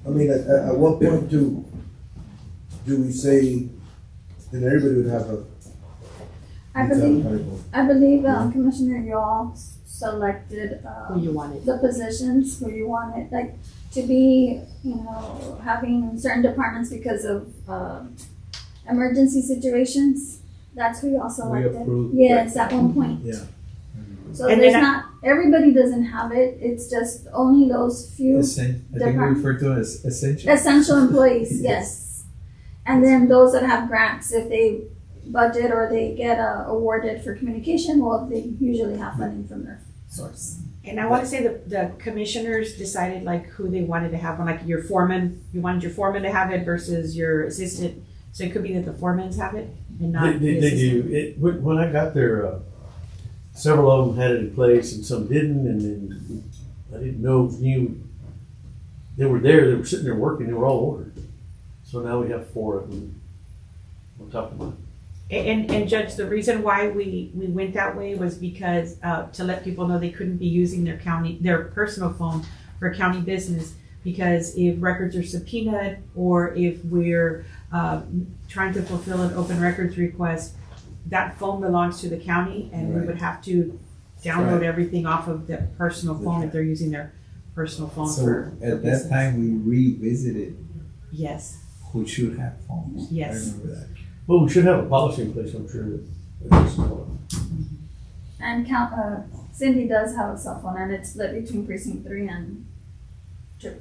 I mean, at what point do we say that everybody would have a? I believe Commissioner Yall selected who you wanted. the positions who you wanted, like to be, having certain departments because of emergency situations. That's who you all selected. approved. Yes, at one point. Yeah. So And there's then not, everybody doesn't have it. It's just only those few I think we refer to it as essential. essential employees, yes. And then those that have grants, if they budget or they get awarded for communication, well, they usually have funding from their source. And I want to say that the commissioners decided like who they wanted to have, like your foreman, you wanted your foreman to have it versus your assistant. So it could be that the foremans have it and not the They assistant. do. When I got there, several of them had it in place and some didn't, and then I didn't knew they were there. They were sitting there working. They were all ordered. So now we have 4 of them on top of mine. And Judge, the reason why we went that way was because to let people know they couldn't be using their personal phone for county business, because if records are subpoenaed or if we're trying to fulfill an open records request, that phone belongs to the county, and we would have to download everything off of their personal phone if they're using their personal phone So for at business. that time, we revisited Yes. who should have phones. Yes. I remember that. Well, we should have a policy in place, I'm sure. That And Cindy does have a cell phone, and it's split between precinct 3 and 2.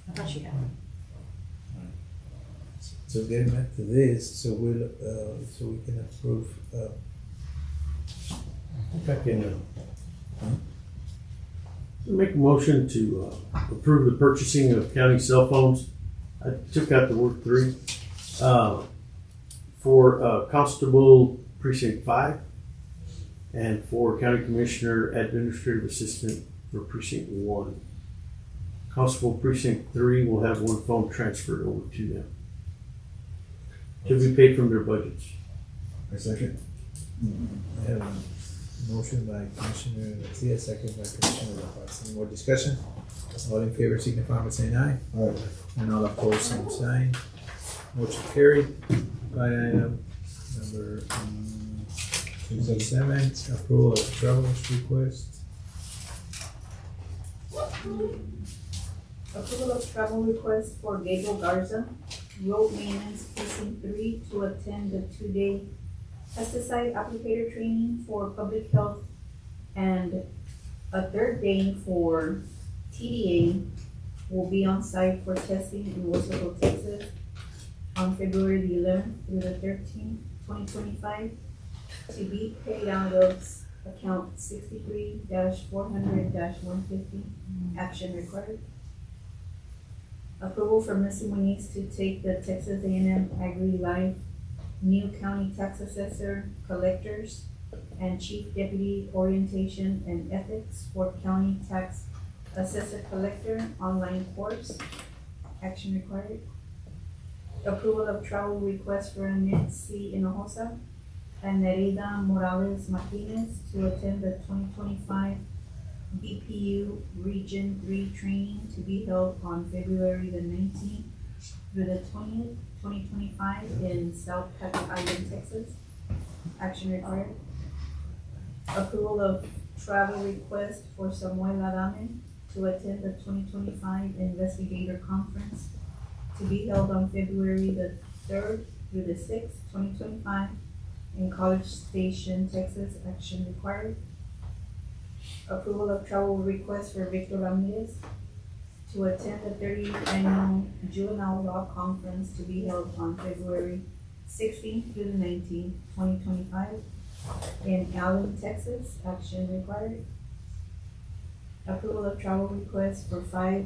I thought she had. So getting back to this, so we'll, so we can approve, Back in, make a motion to approve the purchasing of county cell phones. I took out the word 3. For Constable Precinct 5 and for County Commissioner Administrative Assistant for Precinct 1. Constable Precinct 3 will have one phone transferred over to them to be paid from their budgets. a second. I have a motion by Commissioner Garcia, second by Commissioner Lopez. Any more discussion? All in favor signify by saying aye. Aye. And all opposed, same sign. Motion carried. Line item number 27, approval of travelers request. Approval of travel request for Gabriel Garza, road maintenance precinct 3 to attend the 2-day pesticide applicator training for public health and a 3rd day for TDA will be on site for testing in Wilsonville, Texas on February the 11th through the 13th, 2025 to be paid out of account 63-400-150, action required. Approval for Missy Moniz to take the Texas A&M Agri Life new county tax assessor, collectors, and chief deputy orientation and ethics for county tax assessor collector online course, action required. Approval of travel request for Annette C. Hinojosa and Nereida Morales Martinez to attend the 2025 BPU Region 3 training to be held on February the 19th through the 20th, 2025 in South Patrick Island, Texas. Action required. Approval of travel request for Samuel Adame to attend the 2025 Investigator Conference to be held on February the 3rd through the 6th, 2025 in College Station, Texas. Action required. Approval of travel request for Victor Ramirez to attend the 30th Annual Juvenile Law Conference to be held on February 16th through the 19th, 2025 in Allen, Texas. Action required. Approval of travel request for 5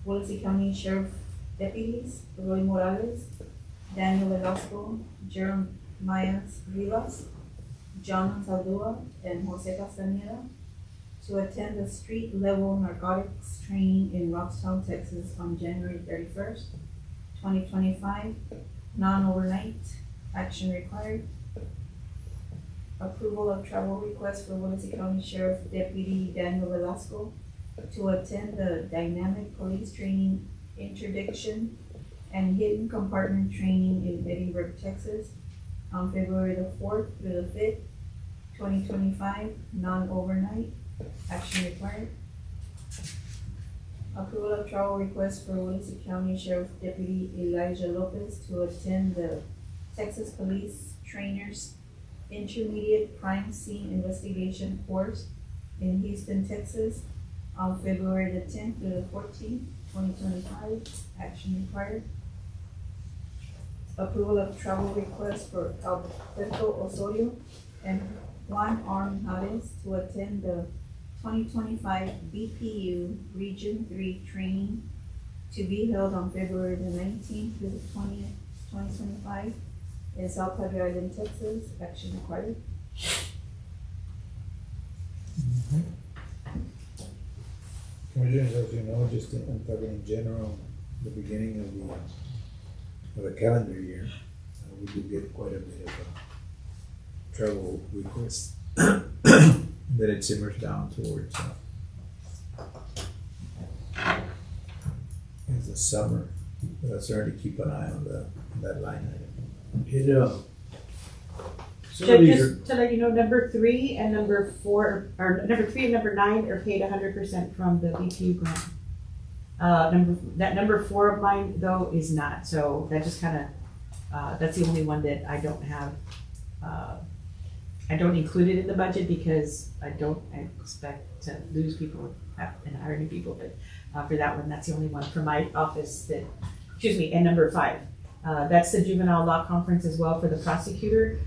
Willacy County Sheriff deputies, Roy Morales, Daniel Velasco, Jeremiah Rivas, John Saldua, and Jose Castaneda to attend the street level narcotics training in Robstown, Texas on January 31st, 2025, non-overnight, action required. Approval of travel request for Willacy County Sheriff Deputy Daniel Velasco to attend the dynamic police training interdiction and hidden compartment training in Edinburgh, Texas on February the 4th through the 5th, 2025, non-overnight, action required. Approval of travel request for Willacy County Sheriff Deputy Elijah Lopez to attend the Texas Police Trainers Intermediate Crime Scene Investigation course in Houston, Texas on February the 10th through the 14th, 2025, action required. Approval of travel request for Alberto Osorio and Juan Armendares to attend the 2025 BPU Region 3 training to be held on February the 19th through the 20th, 2025 in South Padre Island, Texas, action required. Commissioners, as you know, just I'm talking in general, the beginning of the calendar year, we do get quite a bit of travel requests that it simmers down towards it's the summer, but I certainly keep an eye on that line item. Just to let you know, number 3 and number 4, or number 3 and number 9 are paid 100% from the BPU grant. Number 4 of mine though is not, so that just kind of, that's the only one that I don't have I don't include it in the budget because I don't expect to lose people and hire new people, but for that one, that's the only one from my office that, excuse me, and number 5. That's the juvenile law conference as well for the prosecutor.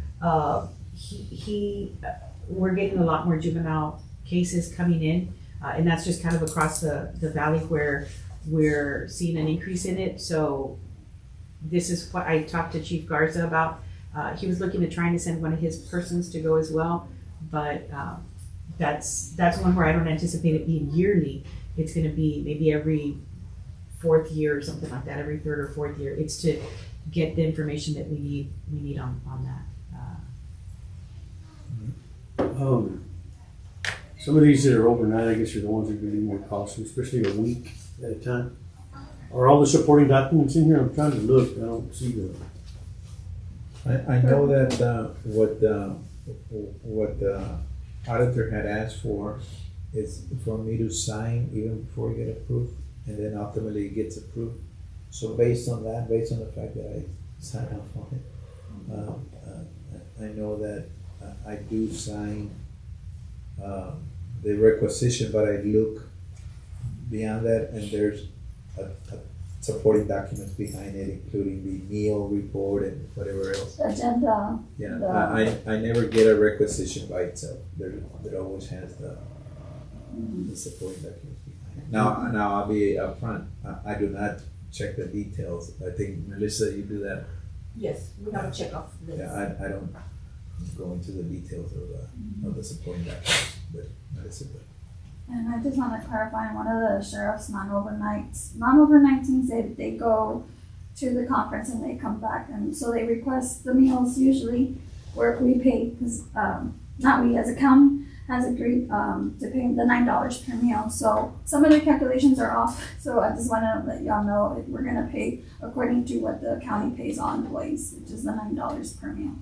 We're getting a lot more juvenile cases coming in, and that's just kind of across the valley where we're seeing an increase in it. So this is what I talked to Chief Garza about. He was looking at trying to send one of his persons to go as well, but that's one where I don't anticipate it being yearly. It's going to be maybe every 4th year or something like that, every 3rd or 4th year. It's to get the information that we need on that. Some of these that are overnight, I guess, are the ones that are going to be more costly, especially a week at a time. Are all the supporting documents in here? I'm trying to look. I don't see them. I know that what the auditor had asked for is for me to sign even before we get approved, and then ultimately it gets approved. So based on that, based on the fact that I signed off on it, I know that I do sign the requisition, but I look beyond that, and there's a supporting documents behind it, including the meal report and whatever else. Agenda. Yeah, I never get a requisition by itself. There always has the supporting documents behind it. Now I'll be upfront. I do not check the details. I think Melissa, you do that. Yes, we have a check off list. Yeah, I don't go into the details of the supporting documents, but Melissa does. And I just want to clarify, one of the sheriff's non-overnights means they go to the conference and they come back, and so they request the meals usually where we pay, because not we as a county has agreed to pay the $9 per meal. So some of the calculations are off, so I just want to let y'all know that we're going to pay according to what the county pays all employees, which is the $9 per meal.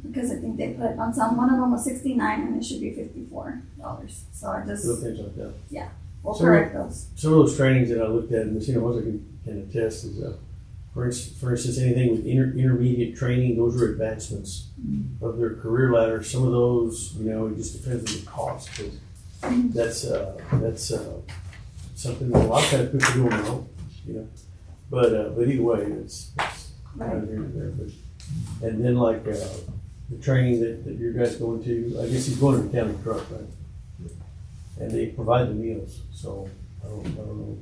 Because I think they put on one of them was $69 and it should be $54. So I just Little things like that. Yeah, we'll correct those. Some of those trainings that I looked at, and Messina was can attest, is for instance, anything with intermediate training, those are advancements of their career ladder. Some of those, it just depends on the cost. That's something that a lot of times people don't know, But either way, it's kind of here and there. And then like the training that your guys going to, I guess he's going to the county truck, right? And they provide the meals, so I don't know.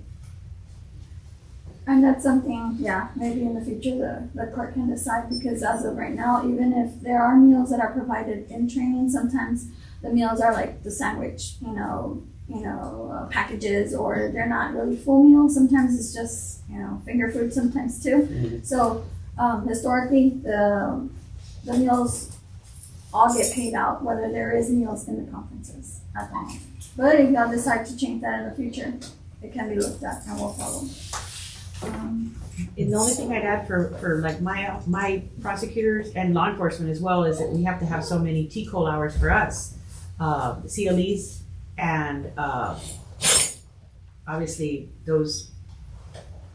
And that's something, maybe in the future the court can decide, because as of right now, even if there are meals that are provided in training, sometimes the meals are like the sandwich, packages, or they're not really full meals. Sometimes it's just, finger food sometimes too. Mm-hmm. So historically, the meals all get paid out, whether there is meals in the conferences at the moment. But if y'all decide to change that in the future, it can be looked at and we'll follow. And the only thing I'd add for like my prosecutors and law enforcement as well is that we have to have so many TCOL hours for us, CLEs, and obviously those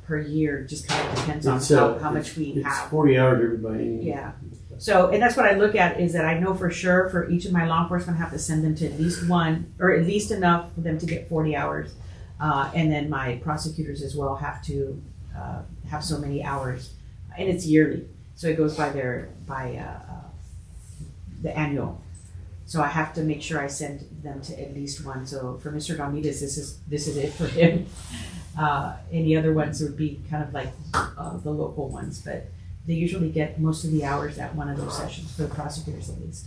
per year just kind of depends on how much we it's have. 40 hours everybody. Yeah. So, and that's what I look at, is that I know for sure for each of my law enforcement, I have to send them to at least one, or at least enough for them to get 40 hours. And then my prosecutors as well have to have so many hours, and it's yearly. So it goes by the annual. So I have to make sure I send them to at least one. So for Mr. Ramirez, this is it for him. Any other ones would be kind of like the local ones, but they usually get most of the hours at one of those sessions, for the prosecutors at least.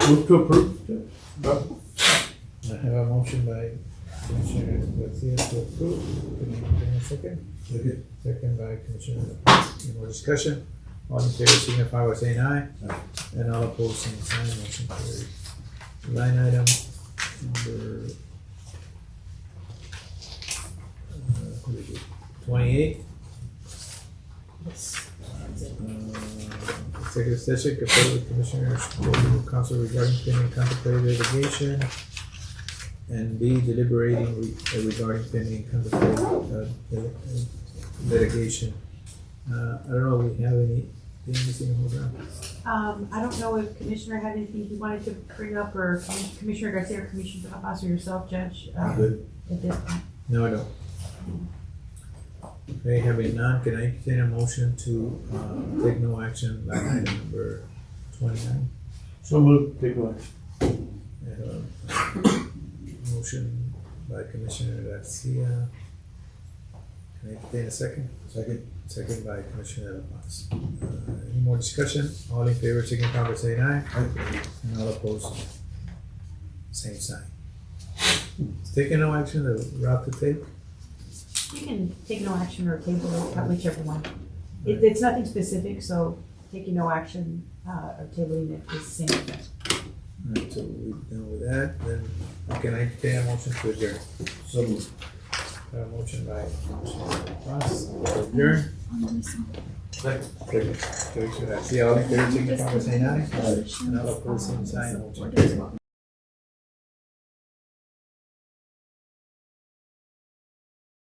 Move to approve. I have a motion by Commissioner Garcia to approve. Can you give me a second? Second by Commissioner. Any more discussion? All in favor signify by saying aye. And all opposed, same sign. Motion carries. Line item number 28. Executive session, confer with Commissioners, Legal Counsel regarding pending contemplated litigation, and B, deliberating regarding pending contemplated litigation. I don't know if we have anything missing hold on. I don't know if Commissioner had anything he wanted to bring up, or Commissioner Garcia, or Commissioner Abbas, or yourself, Judge, Good. at this point. No, I don't. Okay, having none, can I entertain a motion to, take no action, line item number 29? So moved, take no action. Motion by Commissioner Garcia. Can I entertain a second? Second by Commissioner Abbas. Any more discussion? All in favor, signify by saying aye. And all opposed, same sign. Is taking no action the route to take? You can take no action or table it, whichever one. It's nothing specific, so taking no action, or tabling it is the same effect. Alright, so we're done with that, then can I entertain a motion to adjourn? So moved. A motion by Commissioner Abbas to adjourn. Second. Commissioner Garcia, all in favor, signify by saying aye. And all opposed, same sign. Motion carries.